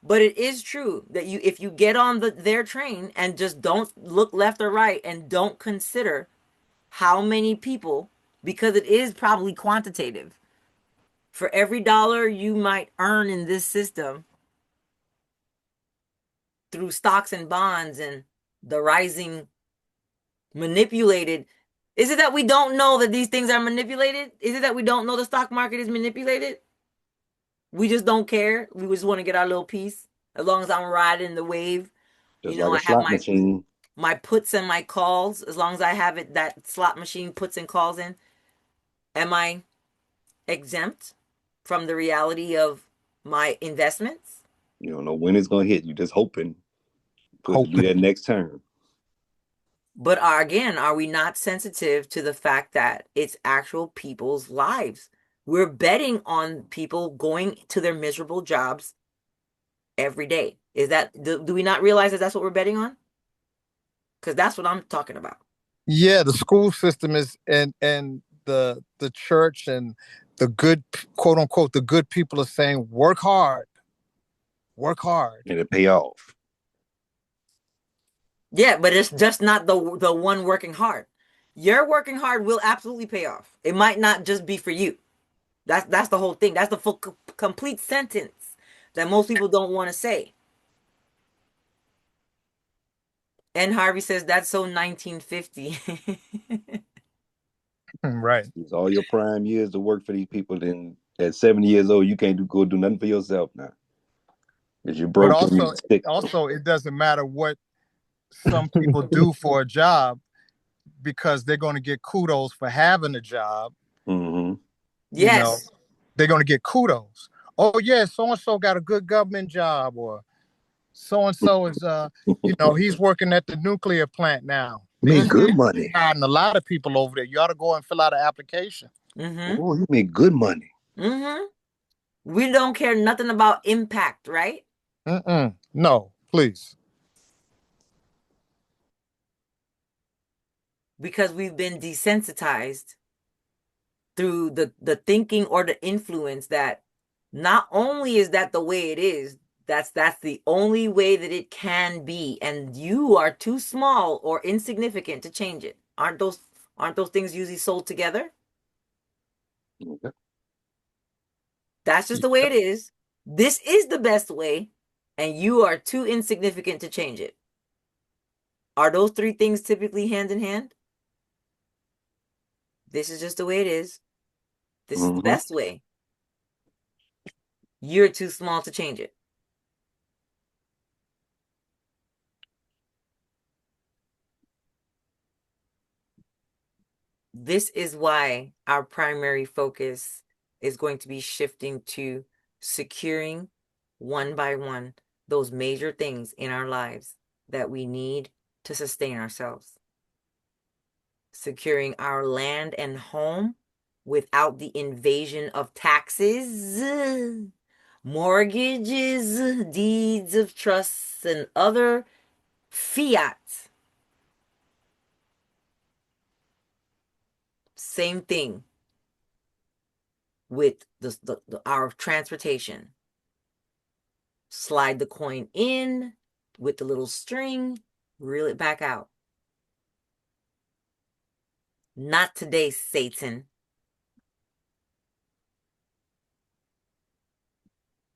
But it is true that if you get on their train and just don't look left or right and don't consider how many people, because it is probably quantitative. For every dollar you might earn in this system through stocks and bonds and the rising manipulated, is it that we don't know that these things are manipulated? Is it that we don't know the stock market is manipulated? We just don't care. We just want to get our little piece. As long as I'm riding the wave, Just like a I have slot machine. my puts and my calls. As long as I have that slot machine puts and calls in, am I exempt? from the reality of my investments. You don't know when it's gonna hit. You just hoping for it to be Hoping. that next term. But again, are we not sensitive to the fact that it's actual people's lives? We're betting on people going to their miserable jobs every day. Is that, do we not realize that that's what we're betting on? Because that's what I'm talking about. Yeah, the school system is and the church and the good quote unquote the good people are saying work hard. Work hard. And it pay off. Yeah, but it's just not the one working hard. Your working hard will absolutely pay off. It might not just be for you. That's the whole thing. That's the full complete sentence that most people don't want to say. And Harvey says that's so 1950. Right. It's all your prime years to work for these people. Then at 70 years old, you can't go do nothing for yourself now. Because you're But broke and you're sick. also it doesn't matter what some people do for a job because they're going to get kudos for having a job. Mm-hmm. You know, Yes. they're going to get kudos. Oh yeah, so and so got a good government job, or so and so is he's working at the nuclear plant now. Make good money. Hiring a lot of people over there. You ought to go and fill out an application. Mm-hmm. Oh, you make good money. Mm-hmm. We don't care nothing about impact, right? No, please. Because we've been desensitized through the thinking or the influence that not only is that the way it is, that's the only way that it can be, and you are too small or insignificant to change it. Aren't those things usually sold together? Okay. That's just the way it is. This is the best way, and you are too insignificant to change it. Are those three things typically hand in hand? This is just the way it is. This is the best way. You're too small to change it. This is why our primary focus is going to be shifting to securing one by one those major things in our lives that we need to sustain ourselves. Securing our land and home without the invasion of taxes, mortgages, deeds of trusts, and other fiat. Same thing with our transportation. Slide the coin in with the little string, reel it back out. Not today, Satan.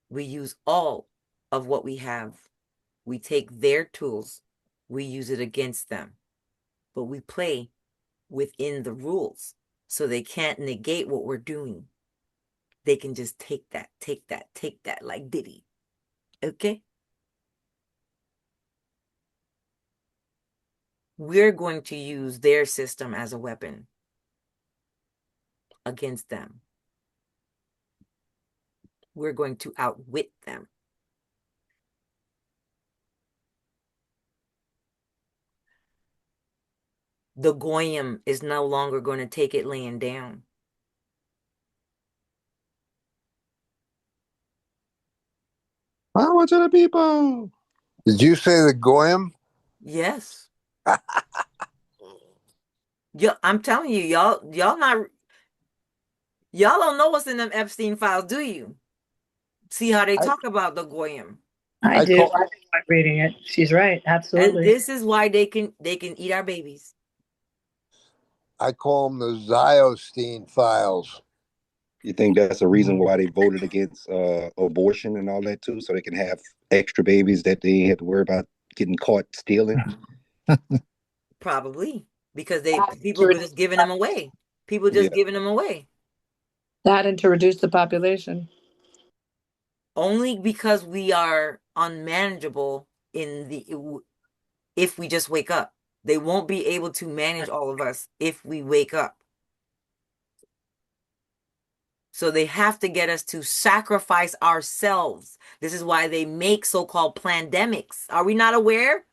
We use all of what we have. We take their tools, we use it against them, but we play within the rules so they can't negate what we're doing. They can just take that, like Diddy. Okay? We're going to use their system as a weapon against them. We're going to outwit them. The goyim is no longer going to take it laying down. Power to the people. Did you say the Goyim? Yes. Yeah, I'm telling you, y'all don't know what's in them Epstein files, do you? See how they talk about the goyim. I do. I like reading it. She's right. Absolutely. And this is why they can eat our babies. I call them the Ziostein files. You think that's the reason why they voted against abortion and all that too, so they can have extra babies that they ain't have to worry about getting caught stealing? Probably because people were just giving them away. People just giving them away. That and to reduce the population. Only because we are unmanageable if we just wake up. They won't be able to manage all of us if we wake up. So they have to get us to sacrifice ourselves. This is why they make so-called pandemics. Are we not aware?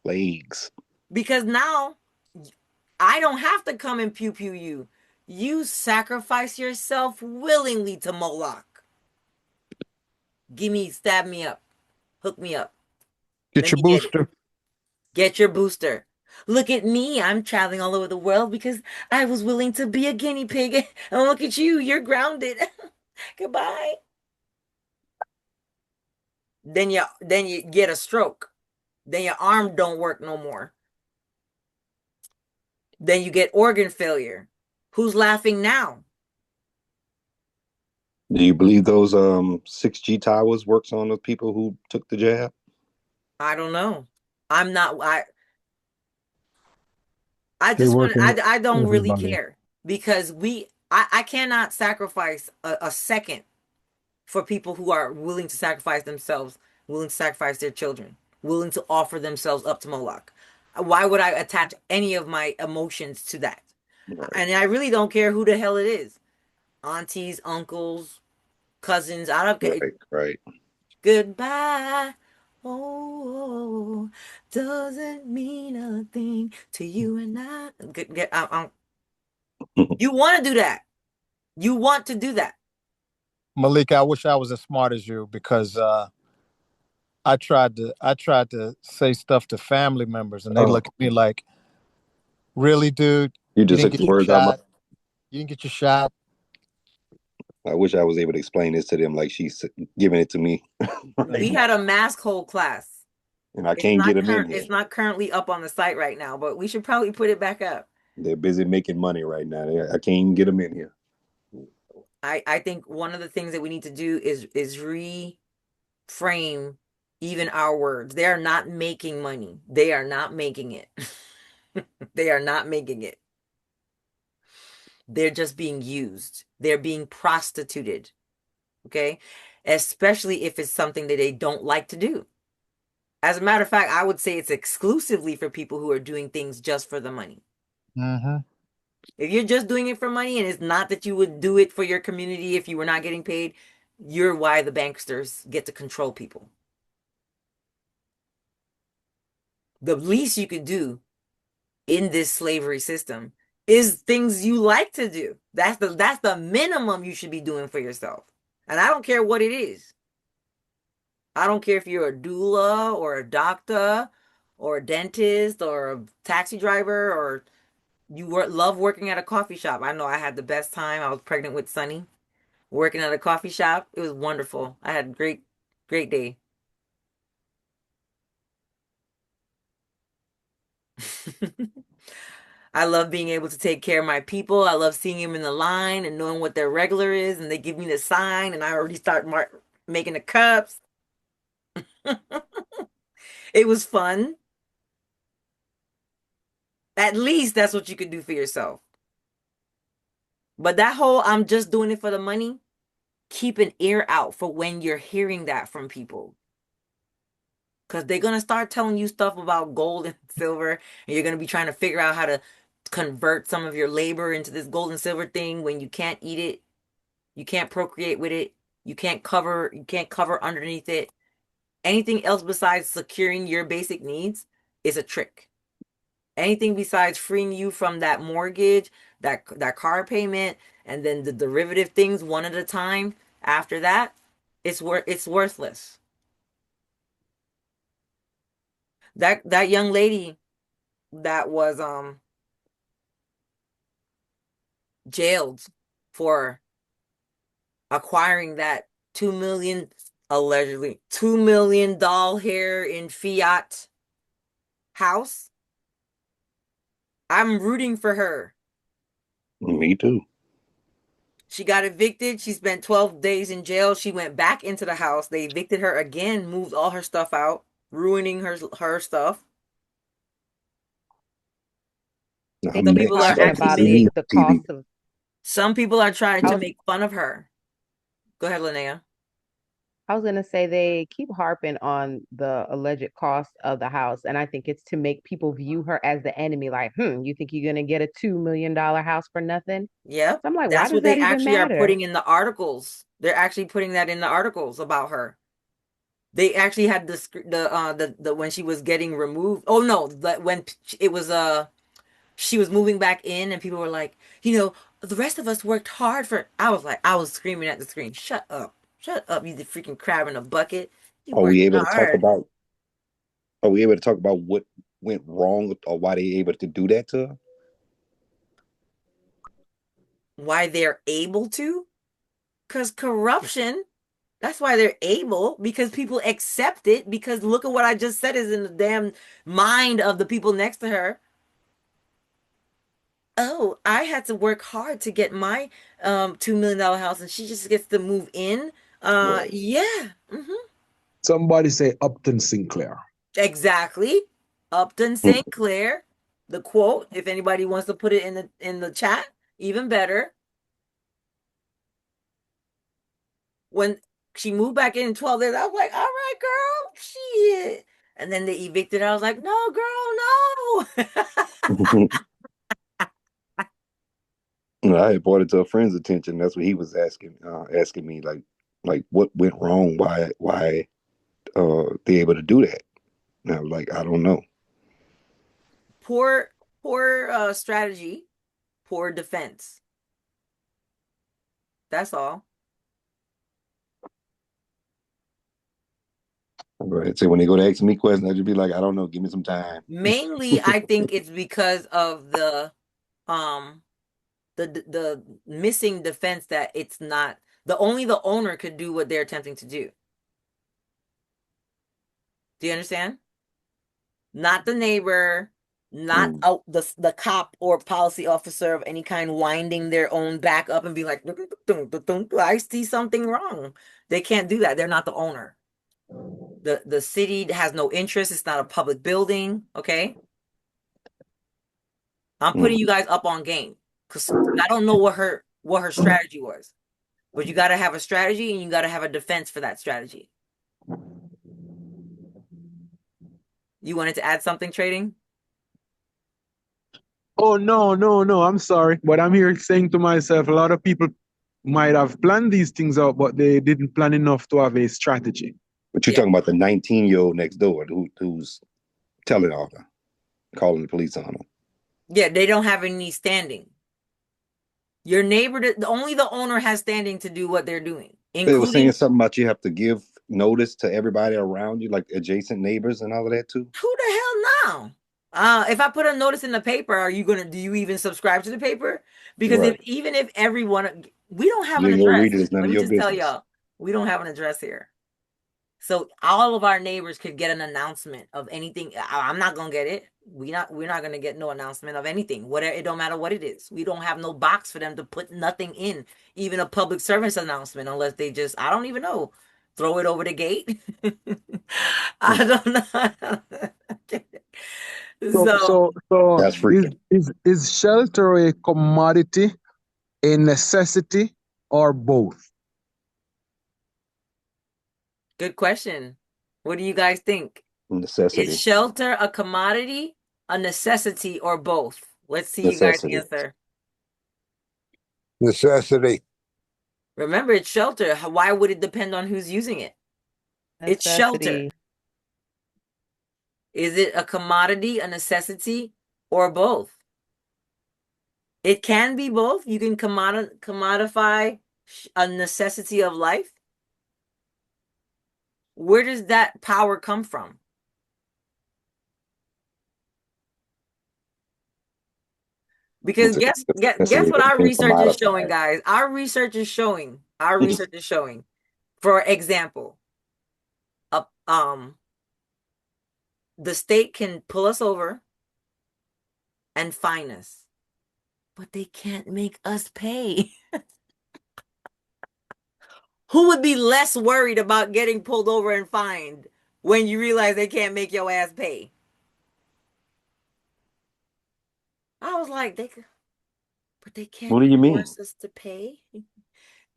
Plagues. Because now I don't have to come and pew pew you. You sacrifice yourself willingly to Moloch. Stab me up, hook me up. Get Let your me get it. booster. Get your booster. Look at me. I'm traveling all over the world because I was willing to be a guinea pig. And look at you. You're grounded. Goodbye. Then you get a stroke. Then your arm don't work no more. Then you get organ failure. Who's laughing now? Do you believe those 6G towers works on the people who took the jab? I don't know. I'm not I They just want working I don't really everybody. care because I cannot sacrifice a second for people who are willing to sacrifice themselves, willing to sacrifice their children, willing to offer themselves up to Moloch. Why would I attach any of my emotions to that? Right. And I really don't care who the hell it is. Aunties, uncles, cousins, I don't care. Right. Goodbye. Oh, doesn't mean a thing to you and I. You want to do that. You want to do that. Malika, I wish I was as smart as you because I tried to say stuff to family members and they Oh, look at me like, really, dude, you you just didn't took get the your words out of my. shot. You didn't get your shot. I wish I was able to explain this to them like she's giving it to me. We had a mask hold class. And I can't get them in here. It's not currently up on the site right now, but we should probably put it back up. They're busy making money right now. I can't even get them in here. I think one of the things that we need to do is reframe even our words. They are not making money. They are not making it. They are not making it. They're just being used. They're being prostituted. Okay? Especially if it's something that they don't like to do. As a matter of fact, I would say it's exclusively for people who are doing things just for the money. Mm-hmm. If you're just doing it for money and it's not that you would do it for your community if you were not getting paid, you're why the banksters get to control people. The least you could do in this slavery system is things you like to do. That's the minimum you should be doing for yourself. And I don't care what it is. I don't care if you're a doula or a doctor or a dentist or a taxi driver or you love working at a coffee shop. I know I had the best time. I was pregnant with Sunny, working at a coffee shop. It was wonderful. I had a great day. I love being able to take care of my people. I love seeing them in the line and knowing what their regular is, and they give me the sign, and I already start making the cups. It was fun. At least that's what you could do for yourself. But that whole I'm just doing it for the money, keep an ear out for when you're hearing that from people. Because they're going to start telling you stuff about gold and silver, and you're going to be trying to figure out how to convert some of your labor into this gold and silver thing when you can't eat it, you can't procreate with it, you can't cover underneath it. Anything else besides securing your basic needs is a trick. Anything besides freeing you from that mortgage, that car payment, and then the derivative things one at a time after that, it's worthless. That young lady that was jailed for acquiring that 2 million, allegedly $2 million here in fiat house. I'm rooting for her. Me too. She got evicted. She spent 12 days in jail. She went back into the house. They evicted her again, moved all her stuff out, ruining her stuff. I'm Some next. people are Talking Start to actually about see the TV. cost of some people are trying I to was make fun of her. Go ahead, Linnea. I was gonna say they keep harping on the alleged cost of the house, and I think it's to make people view her as the enemy. Like, you think you're gonna get a $2 million house for nothing? Yep. So I'm like, why That's does what they that even actually are matter? putting in the articles. They're actually putting that in the articles about her. They actually had the when she was getting removed. Oh no, when it was she was moving back in and people were like, the rest of us worked hard for. I was screaming at the screen, shut up. Shut up, you the freaking crab in a bucket. You Are we worked able to talk hard. about? Are we able to talk about what went wrong or why they able to do that to her? Why they're able to? Because corruption. That's why they're able, because people accept it, because look at what I just said is in the damn mind of the people next to her. Oh, I had to work hard to get my $2 million house and she just gets to move in. Right. Yeah. Somebody say Upton Sinclair. Exactly. Upton St. Clair. The quote, if anybody wants to put it in the chat, even better. When she moved back in 12 days, I was like, all right, girl, shit. And then they evicted her. I was like, no, girl, no. I had brought it to a friend's attention. That's what he was asking me, like what went wrong? Why they able to do that? And I was like, I don't know. Poor, poor strategy, poor defense. That's all. Right. So when they go to ask me questions, I just be like, I don't know. Give me some time. Mainly, I think it's because of um the missing defense that it's not only the owner could do what they're attempting to do. Do you understand? Not the neighbor, not Mm. the cop or policy officer of any kind winding their own back up and be like, I see something wrong. They can't do that. They're not the owner. The city has no interest. It's not a public building. Okay. I'm putting you Mm. guys up on game because I don't know what her strategy was, but you got to have a strategy and you got to have a defense for that strategy. You wanted to add something, trading? Oh, no, no, no. I'm sorry. But I'm here saying to myself, a lot of people might have planned these things out, but they didn't plan enough to have a strategy. But you're Yeah. talking about the 19-year-old next door who's telling on her, calling the police on her. Yeah, they don't have any standing. Your neighbor, only the owner has standing to do what they're doing, They were saying including something about you have to give notice to everybody around you, like adjacent neighbors and all of that too. who the hell now? If I put a notice in the paper, do you even subscribe to the paper? Because Right. even if everyone, we don't have You an ain't gonna read address. it. It's none Let of me your just tell business. y'all, we don't have an address here. So all of our neighbors could get an announcement of anything. I'm not gonna get it. We're not gonna get no announcement of anything. Whatever, it don't matter what it is. We don't have no box for them to put nothing in, even a public service announcement, unless they just, I don't even know, throw it over the gate. I don't know. So, So so, so That's freaking. is shelter a commodity, a necessity, or both? good question. What do you guys think? Is Necessity. shelter a commodity, a necessity, or both? Let's see you guys Necessity. answer. Necessity. Remember, it's shelter. Why would it depend on who's using it? It's shelter. Necessity. Is it a commodity, a necessity, or both? It can be both. You can commodify a necessity of life. Where does that power come from? Because guess what our research is showing, guys. Our research is showing. Our research is showing. For example, uh, um, the state can pull us over and fine us, but they can't make us pay. Who would be less worried about getting pulled over and fined when you realize they can't make your ass pay? I was like, but they can't What do you mean? force us to pay.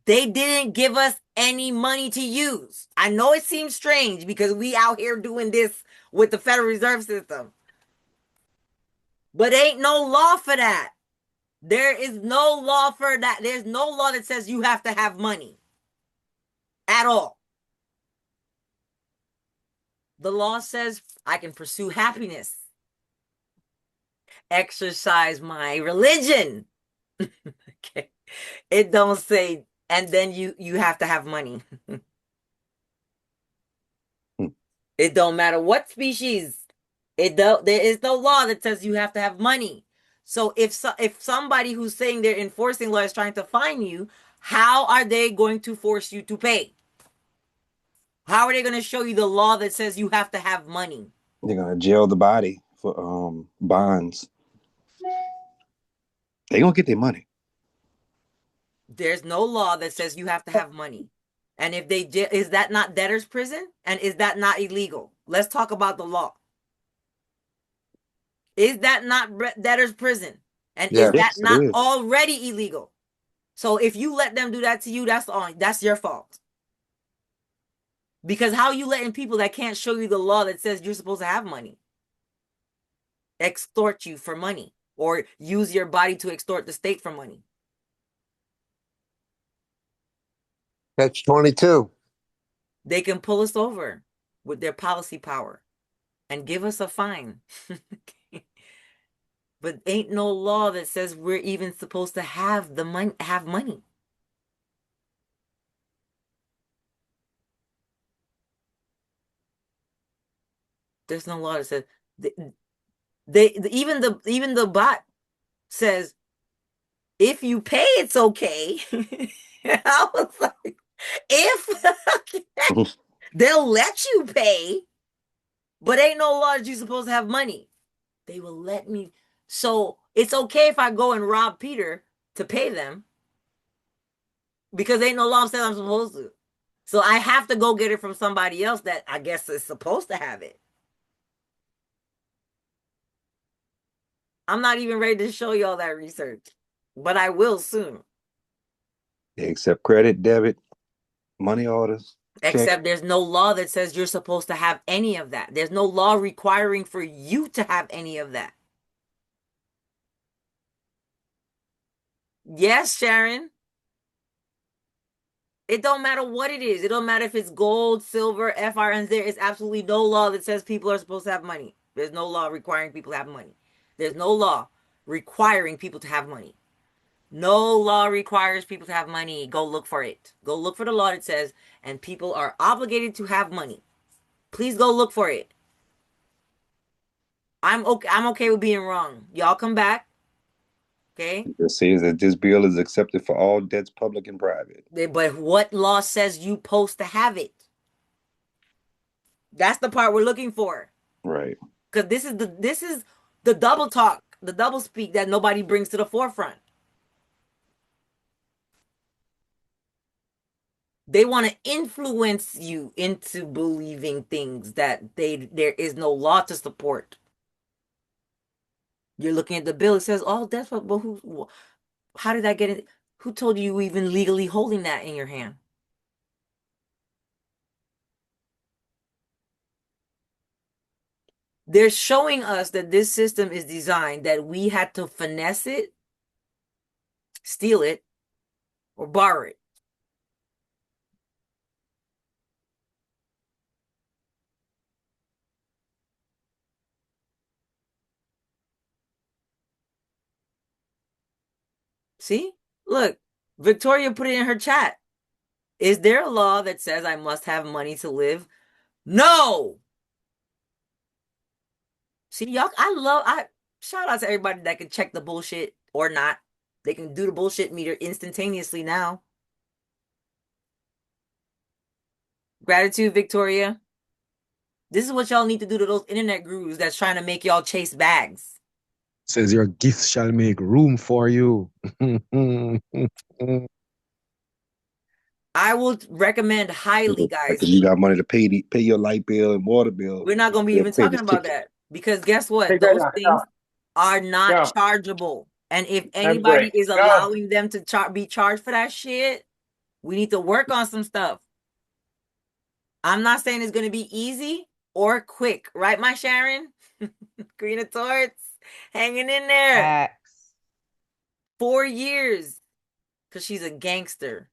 They didn't give us any money to use. I know it seems strange because we out here doing this with the Federal Reserve System. But ain't no law for that. There is no law for that. There's no law that says you have to have money at all. The law says I can pursue happiness, exercise my religion. Okay. It don't say, and then you have to have money. It don't matter what species. There is no law that says you have to have money. So if somebody who's saying they're enforcing law is trying to fine you, how are they going to force you to pay? How are they going to show you the law that says you have to have money? They're gonna jail the body for bonds. They're gonna get their money. There's no law that says you have to have money. And if they is that not debtor's prison? And is that not illegal? Let's talk about the law. Is that not debtor's prison? And is that Yes, not it is. already illegal? So if you let them do that to you, that's your fault. Because how are you letting people that can't show you the law that says you're supposed to have money extort you for money or use your body to extort the state for money? Catch 22. They can pull us over with their policy power and give us a fine. But ain't no law that says we're even supposed to have the money. There's no law that says even the bot says if you pay it's okay. I was like, if they'll let you pay, but ain't no law that you're supposed to have money. They will let me. So it's okay if I go and rob Peter to pay them because ain't no law that says I'm supposed to. So I have to go get it from somebody else that I guess is supposed to have it. I'm not even ready to show you all that research, but I will soon. They accept credit, debit, money orders. Except there's no law that says you're supposed to have any of that. There's no law requiring for you to have any of that. Yes, Sharon. It don't matter what it is. It don't matter if it's gold, silver, FRNs. There is absolutely no law that says people are supposed to have money. There's no law requiring people to have money. There's no law requiring people to have money. No law requires people to have money. Go look for it. Go look for the law that says, and people are obligated to have money. Please go look for it. I'm okay with being wrong. Y'all come back. Okay? It says that this bill is accepted for all debts, public and private. But what law says you supposed to have it? That's the part we're looking for. Right. Because this is the double talk, the double speak that nobody brings to the forefront. They want to influence you into believing things that there is no law to support. You're looking at the bill. It says, "Oh, that's what." But how did that get in? Who told you even legally holding that in your hand? They're showing us that this system is designed that we had to finesse it, steal it, or borrow it. See? Look, Victoria put it in her chat. Is there a law that says I must have money to live? No. See, y'all, I shout out to everybody that can check the bullshit or not. They can do the bullshit meter instantaneously now. Gratitude, Victoria. This is what y'all need to do to those internet gurus that's trying to make y'all chase bags. Says your gifts shall make room for you. I would recommend highly, guys. If you got money to pay your light bill and water bill, We're not going to be even talking about that because guess what? Hey, Those Greta, things no, are not no. chargeable. And if I'm anybody great. is No. allowing them to be charged for that shit, We need to work on some stuff. I'm not saying it's going to be easy or quick, right, my Sharon? Queen of Torts, hanging in there. Facts. 4 years, because she's a gangster.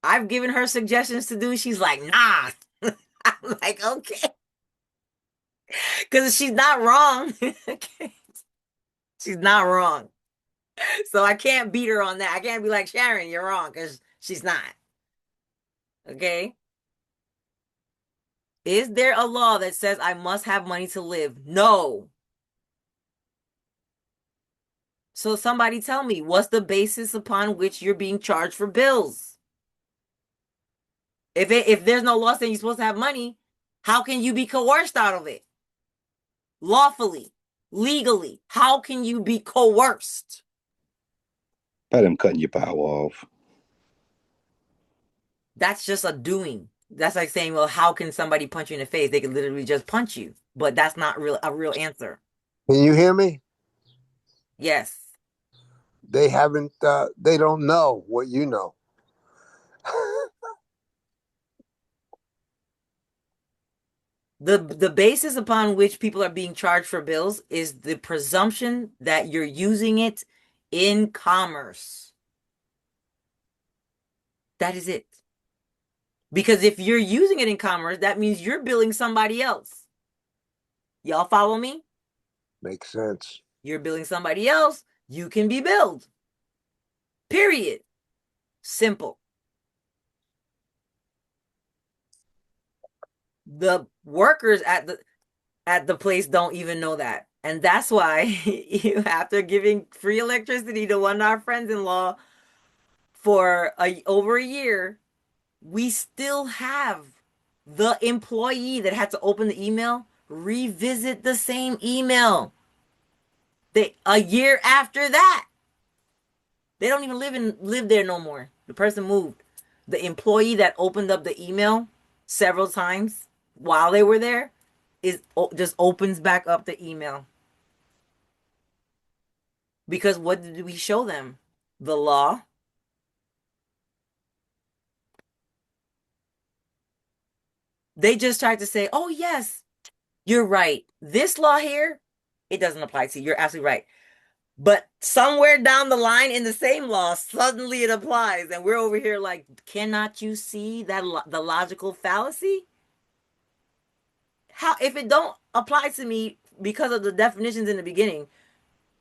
I've given her suggestions to do. She's like, nah. I'm like, okay. Because she's not wrong. She's not wrong. So I can't beat her on that. I can't be like, Sharon, you're wrong, because she's not. Okay? Is there a law that says I must have money to live? No. So somebody tell me, what's the basis upon which you're being charged for bills? If there's no law saying you're supposed to have money, how can you be coerced out of it? Lawfully, legally, how can you be coerced? By them cutting your power off. That's just a doing. That's like saying, well, how can somebody punch you in the face? They can literally just punch you, but that's not a real answer. Can you hear me? Yes. They haven't. They don't know what you know. The basis upon which people are being charged for bills is the presumption that you're using it in commerce. That is it. Because if you're using it in commerce, that means you're billing somebody else. Y'all follow me? Makes sense. You're billing somebody else, you can be billed. Period. Simple. The workers at the place don't even know that. And that's why after giving free electricity to one of our friends-in-law for over a year, we still have the employee that had to open the email revisit the same email. A year after that, they don't even live there no more. The person moved. The employee that opened up the email several times while they were there just opens back up the email. Because what did we show them? The law. They just tried to say, oh, yes, you're right. This law here, it doesn't apply to you. You're absolutely right. But somewhere down the line in the same law, suddenly it applies. And we're over here like, cannot you see that the logical fallacy? How, if it don't apply to me because of the definitions in the beginning,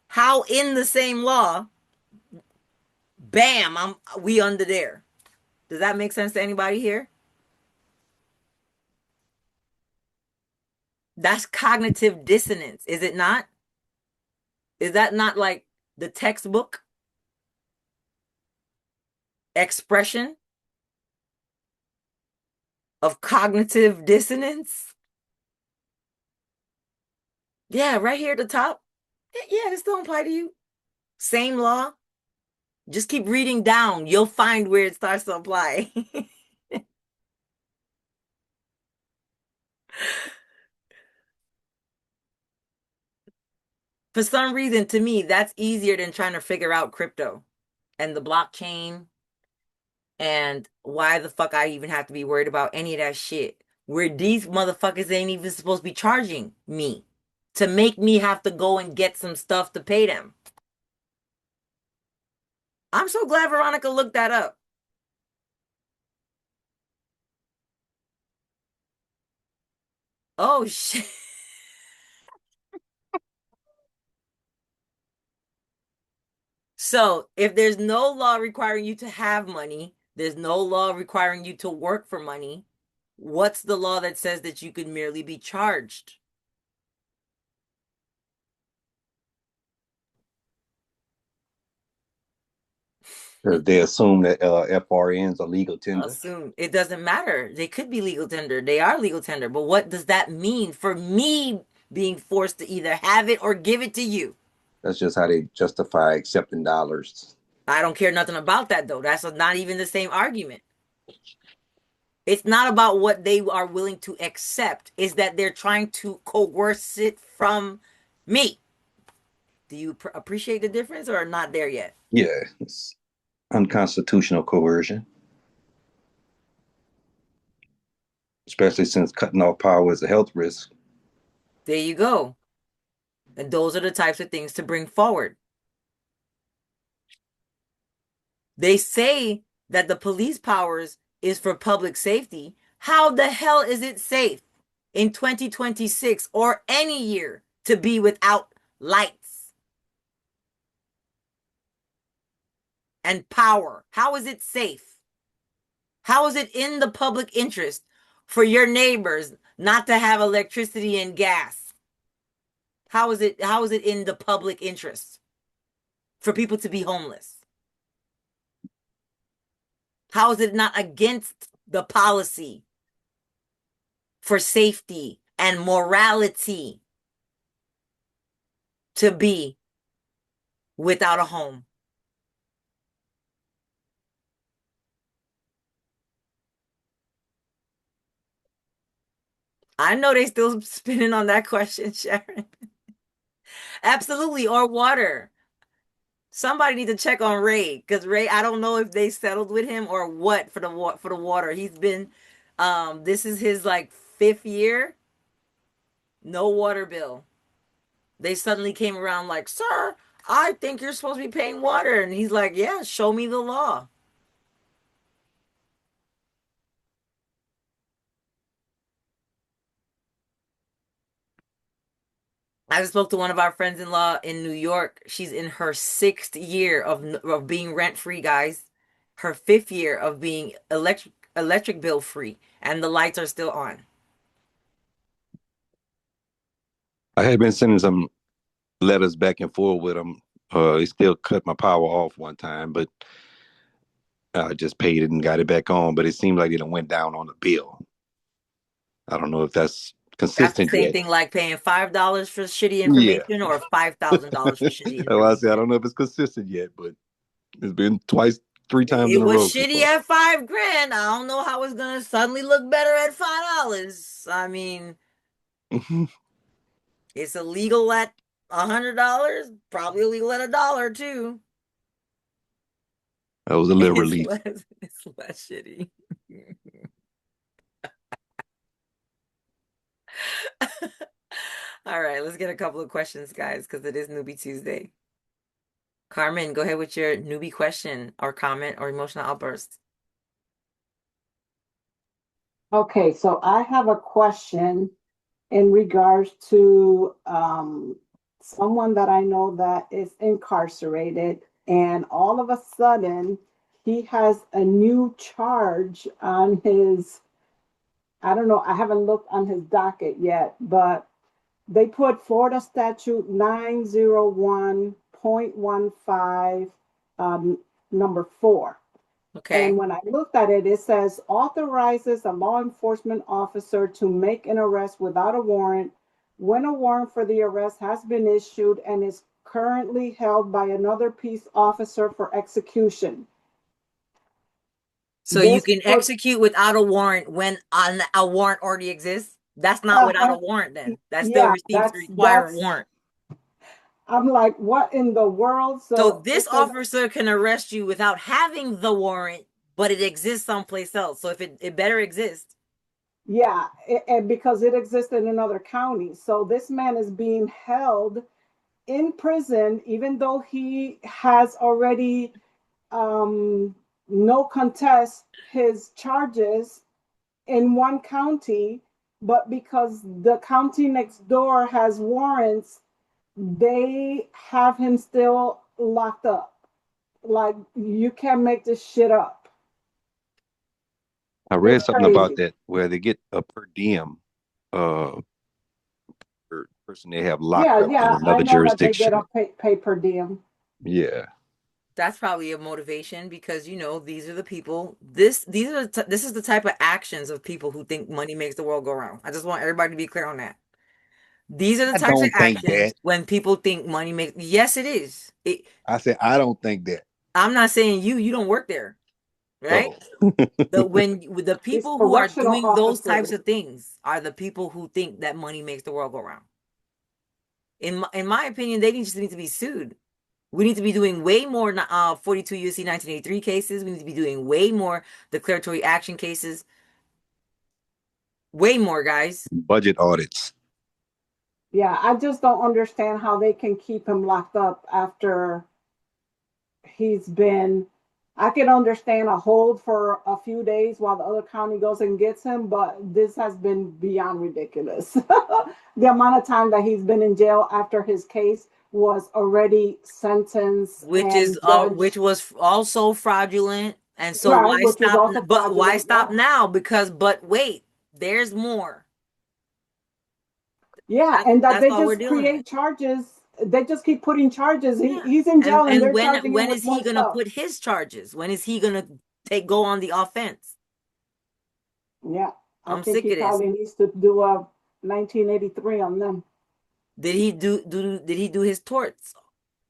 how in the same law, bam, we under there? Does that make sense to anybody here? That's cognitive dissonance, is it not? Is that not like the textbook expression of cognitive dissonance? Yeah, right here at the top. Yeah, this don't apply to you. Same law. Just keep reading down. You'll find where it starts to apply. For some reason, to me, that's easier than trying to figure out crypto and the blockchain and why the fuck I even have to be worried about any of that shit. Where these motherfuckers ain't even supposed to be charging me to make me have to go and get some stuff to pay them. I'm so glad Veronica looked that up. Oh, shit. So if there's no law requiring you to have money, there's no law requiring you to work for money, what's the law that says that you could merely be charged? They assume that FRNs are legal tender. Assume it doesn't matter. They could be legal tender. They are legal tender. But what does that mean for me being forced to either have it or give it to you? That's just how they justify accepting dollars. I don't care nothing about that, though. That's not even the same argument. It's not about what they are willing to accept. It's that they're trying to coerce it from me. Do you appreciate the difference or not there yet? Yeah, it's unconstitutional coercion. especially since cutting off power is a health risk. There you go. And those are the types of things to bring forward. They say that the police powers is for public safety. How the hell is it safe in 2026 or any year to be without lights and power? How is it safe? How is it in the public interest for your neighbors not to have electricity and gas? How is it in the public interest for people to be homeless? How is it not against the policy for safety and morality to be without a home? I know they still spinning on that question, Sharon. Absolutely, or water. Somebody need to check on Ray, because Ray, I don't know if they settled with him or what for the water. He's been this is his like 5th year, no water bill. They suddenly came around like, "Sir, I think you're supposed to be paying water." And he's like, "Yeah, show me the law." I spoke to one of our friends-in-law in New York. She's in her 6th year of being rent-free, guys. Her 5th year of being electric bill free, and the lights are still on. I had been sending some letters back and forth with him. He still cut my power off one time, but I just paid it and got it back on. But it seemed like it went down on the bill. I don't know if that's That's the consistent same yet. thing like paying $5 for shitty Yeah. information or $5,000 for shitty Well, I say I information. don't know if it's consistent yet, but it's been twice, 3 times It in a was row so shitty far. at $5,000. I don't know how it's gonna suddenly look better at $5. I mean, it's illegal at $100, probably illegal at $1 too. That was a little relief. It's less shitty. All right, let's get a couple of questions, guys, because it is Newbie Tuesday. Carmen, go ahead with your newbie question or comment or emotional outburst. Okay, so I have a question in regards to someone that I know that is incarcerated, and all of a sudden he has a new charge on his, I don't know, I haven't looked on his docket yet, but they put Florida Statute 901.15, number 4. Okay. And when I looked at it, it says authorizes a law enforcement officer to make an arrest without a warrant when a warrant for the arrest has been issued and is currently held by another peace officer for execution. So you This can was, execute without a warrant when a warrant already exists? That's not without a warrant then. That still yeah, seems to require a that's, warrant. I'm like, what in the world? So So this it says, officer can arrest you without having the warrant, but it exists someplace else. So if it better exist. yeah, and because it exists in another county. So this man is being held in prison, even though he has already no contest his charges in one county, but because the county next door has warrants, they have him still locked up. Like, you can't make this shit up. I read It's something about crazy. that where they get a per diem uh per person they have locked Yeah, up in yeah, I another know that they get jurisdiction. a pay per diem. Yeah. That's probably a motivation because these are the people. This is the type of actions of people who think money makes the world go round. I just want everybody to be clear on that. These are the I types of don't think actions that. when people think money makes. Yes, it is. I said I don't think that. I'm not saying you don't work there, right? Oh. The These people who are correctional doing those types officers. of things are the people who think that money makes the world go round. In my opinion, they just need to be sued. We need to be doing way more 42 UC 1983 cases. We need to be doing way more declaratory action cases. Way more, guys. Budget audits. Yeah, I just don't understand how they can keep him locked up after he's been. I can understand a hold for a few days while the other county goes and gets him, but this has been beyond ridiculous. The amount of time that he's been in jail after his case was already sentenced and Which judged. was also fraudulent. And so Right, why which was stop? also But why fraudulent. stop Yeah. now? Because but wait, there's more. Yeah, and that That's they all we're just dealing with. create charges. They just keep putting charges. Yeah. He's in And jail and they're when charging him when with is he more gonna stuff. put his charges? When is he gonna go on the offense? Yeah, I I'm think sick he of this. probably needs to do a 1983 on them. Did he do his torts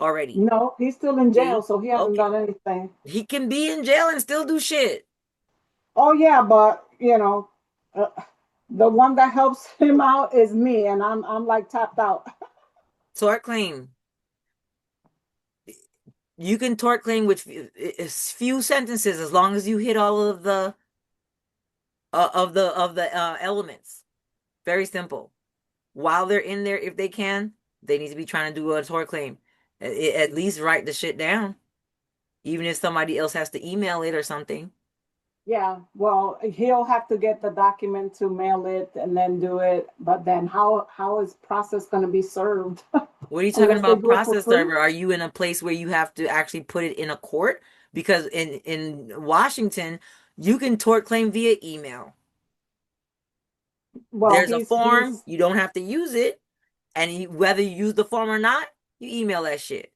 already? No, he's still in jail, See? so he hasn't Okay. done anything. He can be in jail and still do shit. Oh yeah, but uh, the one that helps him out is me, and I'm like tapped out. Tort claim. You can tort claim with few sentences as long as you hit all of the elements. Very simple. While they're in there, if they can, they need to be trying to do a tort claim. At least write the shit down, even if somebody else has to email it or something. Yeah, well, he'll have to get the document to mail it and then do it. But then how is process going to be served What are you talking unless they about do it for process free? server? Are you in a place where you have to actually put it in a court? Because in Washington, you can tort claim via email. Well, There's a form, he's. you don't have to use it, and whether you use the form or not, you email that shit.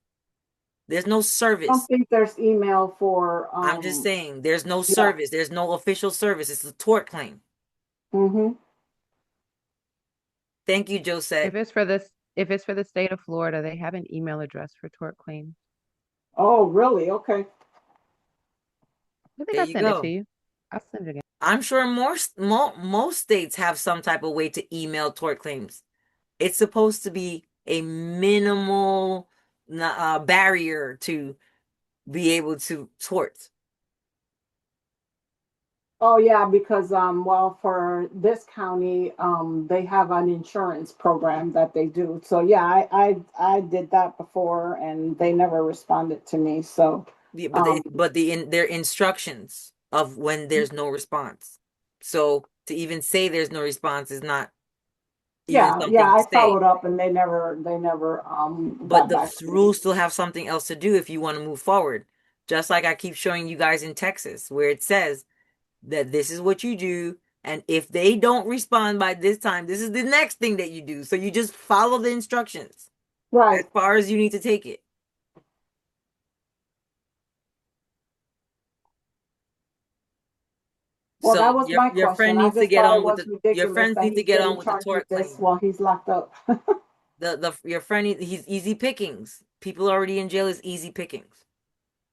There's no I don't service. think there's email for. I'm just saying, there's no Yeah. service. There's no official service. It's a tort claim. Mm-hmm. Thank you, Josette. If it's for the state of Florida, they have an email address for tort claims. Oh, really? Okay. I think There I you sent it to go. you. I'll send it again. I'm sure most states have some type of way to email tort claims. It's supposed to be a minimal barrier to be able to tort. Oh yeah, because well, for this county, they have an insurance program that they do. So yeah, I did that before and they never responded to me. So Yeah, um their instructions of when there's no response. So to even say there's no response is not even yeah, something to I say. followed up and they never But got the back to me. rules still have something else to do if you want to move forward. Just like I keep showing you guys in Texas, where it says that this is what you do. And if they don't respond by this time, this is the next thing that you do. So you just follow the instructions as Right. far as you need to take it. Well, that So was my your friend question. I needs to just get thought it on with was the your ridiculous friends that need to he's get on getting with the charged with tort this claim. while he's locked up. Your friend he's easy pickings. People already in jail is easy pickings.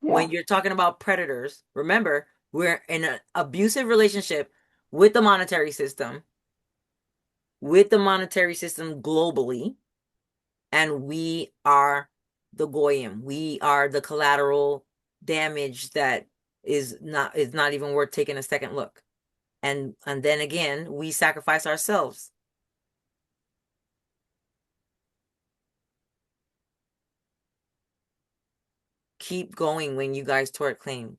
Yeah. When you're talking about predators, remember, we're in an abusive relationship with the monetary system, globally, and we are the goyim. We are the collateral damage that is not even worth taking a second look. And then again, we sacrifice ourselves. Keep going when you guys tort claim.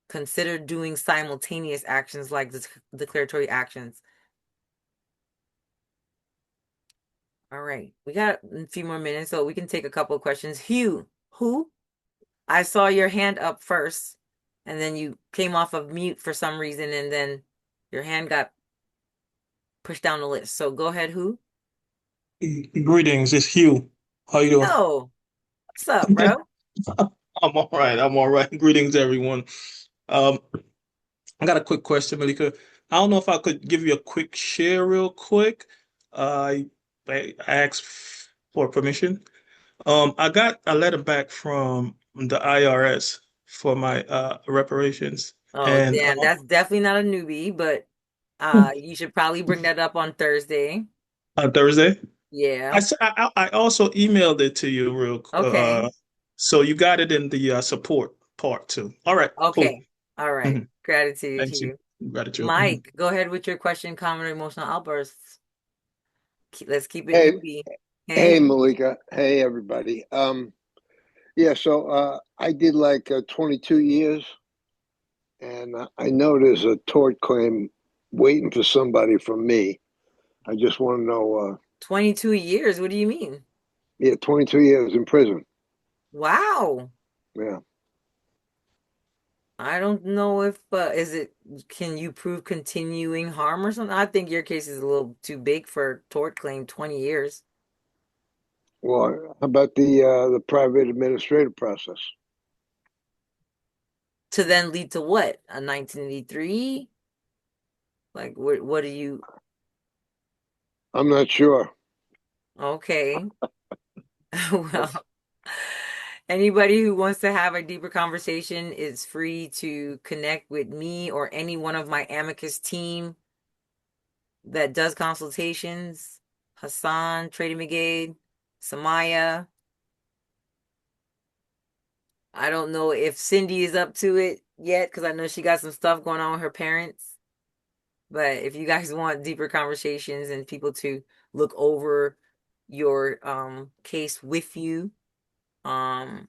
Consider doing simultaneous actions like declaratory actions. All right. We got a few more minutes, so we can take a couple of questions. Hugh, who? I saw your hand up first, and then you came off of mute for some reason, and then your hand got pushed down the list. So go ahead, who? Greetings, it's Hugh. How you doing? Yo, what's up, bro? I'm all right. I'm all right. Greetings, everyone. Um, I got a quick question, Malika. I don't know if I could give you a quick share real quick. I asked for permission. I got a letter back from the IRS for my reparations, Oh, and damn, that's definitely not a newbie, but you should probably bring that up on Thursday. on Thursday. Yeah. I also emailed it to you Okay. so you got it in the support part too. All right, cool. Okay. All right. Mhm. Gratitude, Thank you. Hugh. Gratitude. Mike, go ahead with your question, comment, or emotional outbursts. Let's keep it Hey, newbie. hey, Hey, Malika. Hey, everybody. Yeah. So I did like 22 years, and I know there's a tort claim waiting for somebody from me. I just want to know. 22 years. What do you mean? Yeah, 22 years in prison. Wow. Yeah. I don't know if can you prove continuing harm or something? I think your case is a little too big for tort claim, 20 years. Well, how about the private administrative process? To then lead to what? A 1983? Like what do you I'm not sure. Okay. Well, anybody who wants to have a deeper conversation is free to connect with me or any one of my amicus team that does consultations. Hassan, Trady McGade, Samaya. I don't know if Cindy is up to it yet because I know she got some stuff going on with her parents. But if you guys want deeper conversations and people to look over your case with you um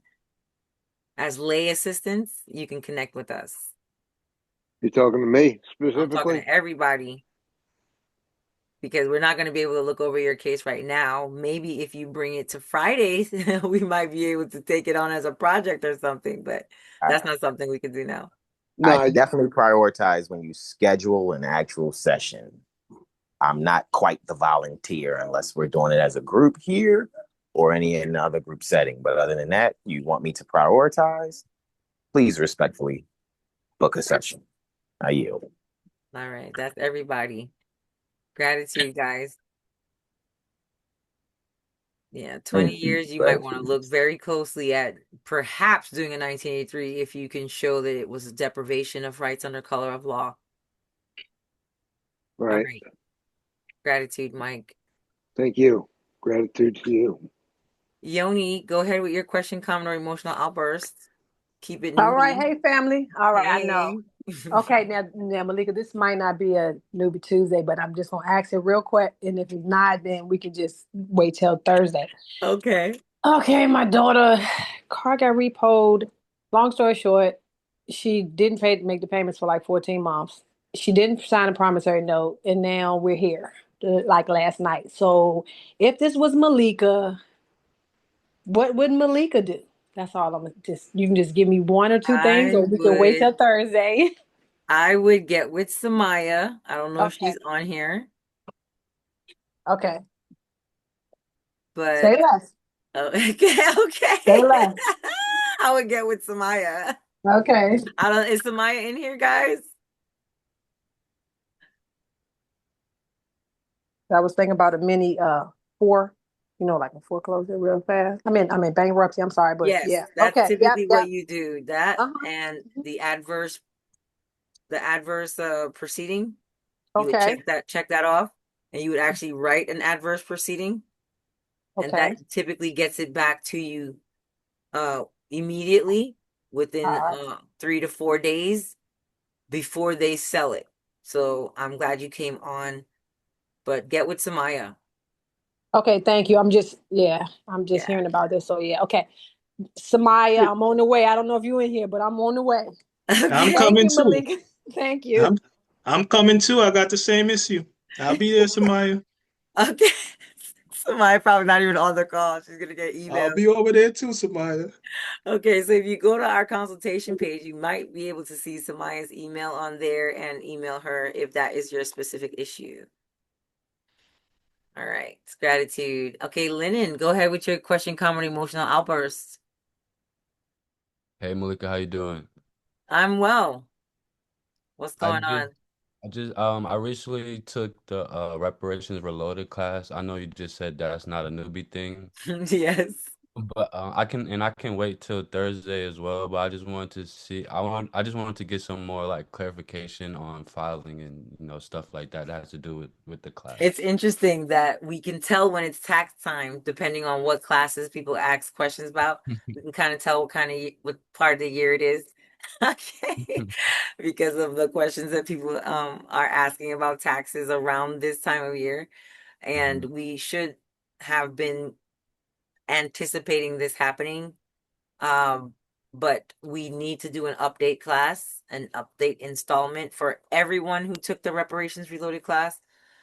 as lay assistants, you can connect with us. You're talking to me I'm talking specifically? to everybody because we're not going to be able to look over your case right now. Maybe if you bring it to Fridays, we might be able to take it on as a project or something, but I, that's not something we can do now. No, I definitely prioritize when you schedule an actual session. I'm not quite the volunteer unless we're doing it as a group here or any another group setting. But other than that, you want me to prioritize? Please respectfully book a session. I yield. All right, that's everybody. Gratitude, guys. Yeah, 20 Thank you. years, you might want to Gratitude. look very closely at perhaps doing a 1983 if you can show that it was a deprivation of rights under color of law. All right. right. Gratitude, Mike. Thank you. Gratitude to you. Yoni, go ahead with your question, comment, or emotional outburst. Keep it All right, newbie. hey family. All right, I know. Hey. Okay, now Malika, this might not be a newbie Tuesday, but I'm just gonna ask it real quick, and if it's not, then we can just wait till Thursday. Okay. Okay, my daughter, car got repoed. Long story short, she didn't make the payments for like 14 months. She didn't sign a promissory note, and now we're here, like last night. So if this was Malika, what would Malika do? That's all I'm just, you can just give me one or two things, I or we can wait till would Thursday. I would get with Samaya. I don't know if Okay. she's on here, Okay. but Say less. okay, Say okay. less. I would get with Samaya. Okay. I don't Is Samaya in here, guys? I was thinking about a mini four, like a foreclosure real fast. I mean bankruptcy, I'm sorry, but Yes, yeah. that's Okay. Yep, typically what yep. you do. That Uh-huh. and Mhm. the adverse proceeding. You would Okay. check that off, and you would actually write an adverse proceeding, and Okay. that typically gets it back to you immediately within All right. 3 to 4 days before they sell it. So I'm glad you came on, but get with Samaya. Okay, thank you. I'm just Yeah. hearing about this. So yeah, okay. Samaya, I'm on the way. I don't know if you're in here, but I'm on the way. I'm Okay. Thank coming you, too. Malika. Thank you. I'm I'm coming too. I got the same issue. I'll be there, Samaya. Okay. Samaya probably not even on the call. She's gonna get I'll emails. be over there too, Samaya. Okay, so if you go to our consultation page, you might be able to see Samaya's email on there and email her if that is your specific issue. All right, gratitude. Okay, Lennon, go ahead with your question, comment, emotional outburst. Hey Malika, how you doing? I'm well. What's I going just on? I recently took the reparations reloaded class. I know you just said that's not a newbie thing, Yes. but I can wait till Thursday as well. But I just wanted to see I just wanted to get some more like clarification on filing and stuff like that that has to do with the It's class. interesting that we can tell when it's tax time, depending on what classes people ask questions about. We can kind of tell what part of the year it is. Okay. Because of the questions that people are asking about taxes around this time of year. And we should have been anticipating this happening. But we need to do an update class, an update installment for everyone who took the reparations reloaded class.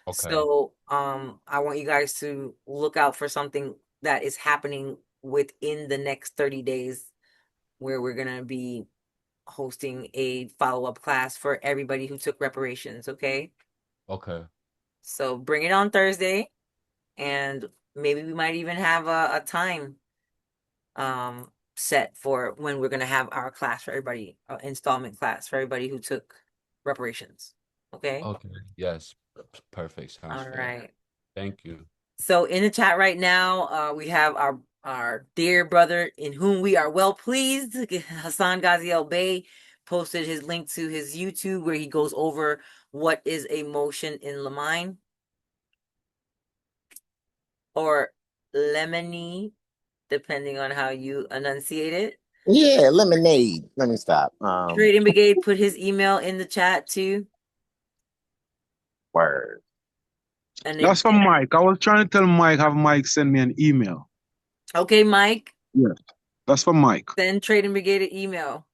Okay. So I want you guys to look out for something that is happening within the next 30 days where we're gonna be hosting a follow-up class for everybody who took reparations, okay? Okay. So bring it on Thursday, and maybe we might even have a time set for when we're gonna have our class for everybody, installment class for everybody who took reparations. Okay? Okay. Yes. Perfect. Sounds All fair. right. Thank you. So in the chat right now, we have our dear brother in whom we are well pleased, Hassan Ghaziel Bey, posted his link to his YouTube where he goes over what is a motion in Lamine or lemony, depending on how you enunciate it. Yeah, lemonade. Let me stop. Trading Brigade put his email in the chat too. Word. And That's from Mike. I was trying to tell Mike, have Mike send me an email. Okay, Mike. Yes, that's from Mike. Send Trading Brigade an email.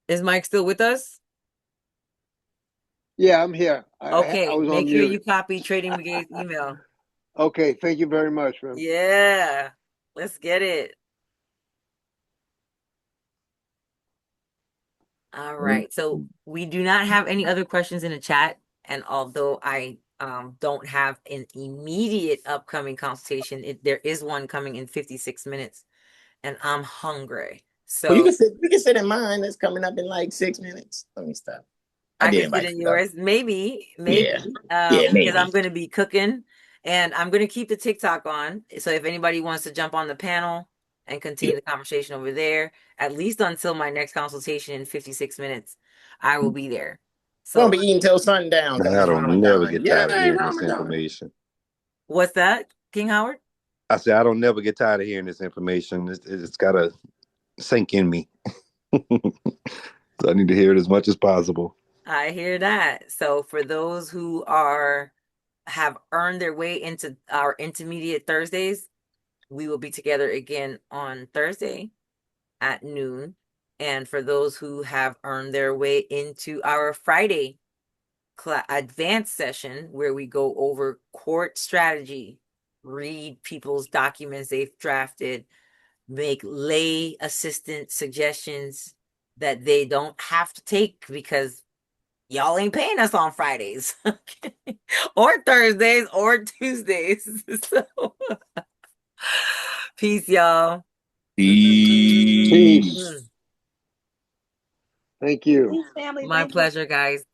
Is Mike still with us? Yeah, I'm here. Okay, I was on make sure mute. you copy Trading Brigade's email. Okay, thank you very much, man. Yeah, let's get it. All right, so we do not have any other questions in the chat, and although I don't have an immediate upcoming consultation, there is one coming in 56 minutes, and I'm hungry. Well, So you can sit in mine. That's coming up in like 6 minutes. Let me stop. I I did could sit invite in you though. yours, maybe, Yeah. Yeah, because I'm maybe. going to be cooking, and I'm going to keep the TikTok on. So if anybody wants to jump on the panel and continue Yeah. the conversation over there, at least until my next consultation in 56 minutes, I will be there. We're gonna So be eating till sundown Man, because I it's don't never Ramadan. get tired of Yay, hearing this Ramadan. information. what's that, King Howard? I said I don't never get tired of hearing this information. It's gotta sink in me. So I need to hear it as much as possible. I hear that. So for those who have earned their way into our intermediate Thursdays, we will be together again on Thursday at noon. And for those who have earned their way into our Friday advanced session, where we go over court strategy, read people's documents they've drafted, make lay assistant suggestions that they don't have to take because y'all ain't paying us on Fridays or Thursdays or Tuesdays. So, peace, y'all. Peace. Mm. Thank you. Peace, family. My Thank you. pleasure, guys.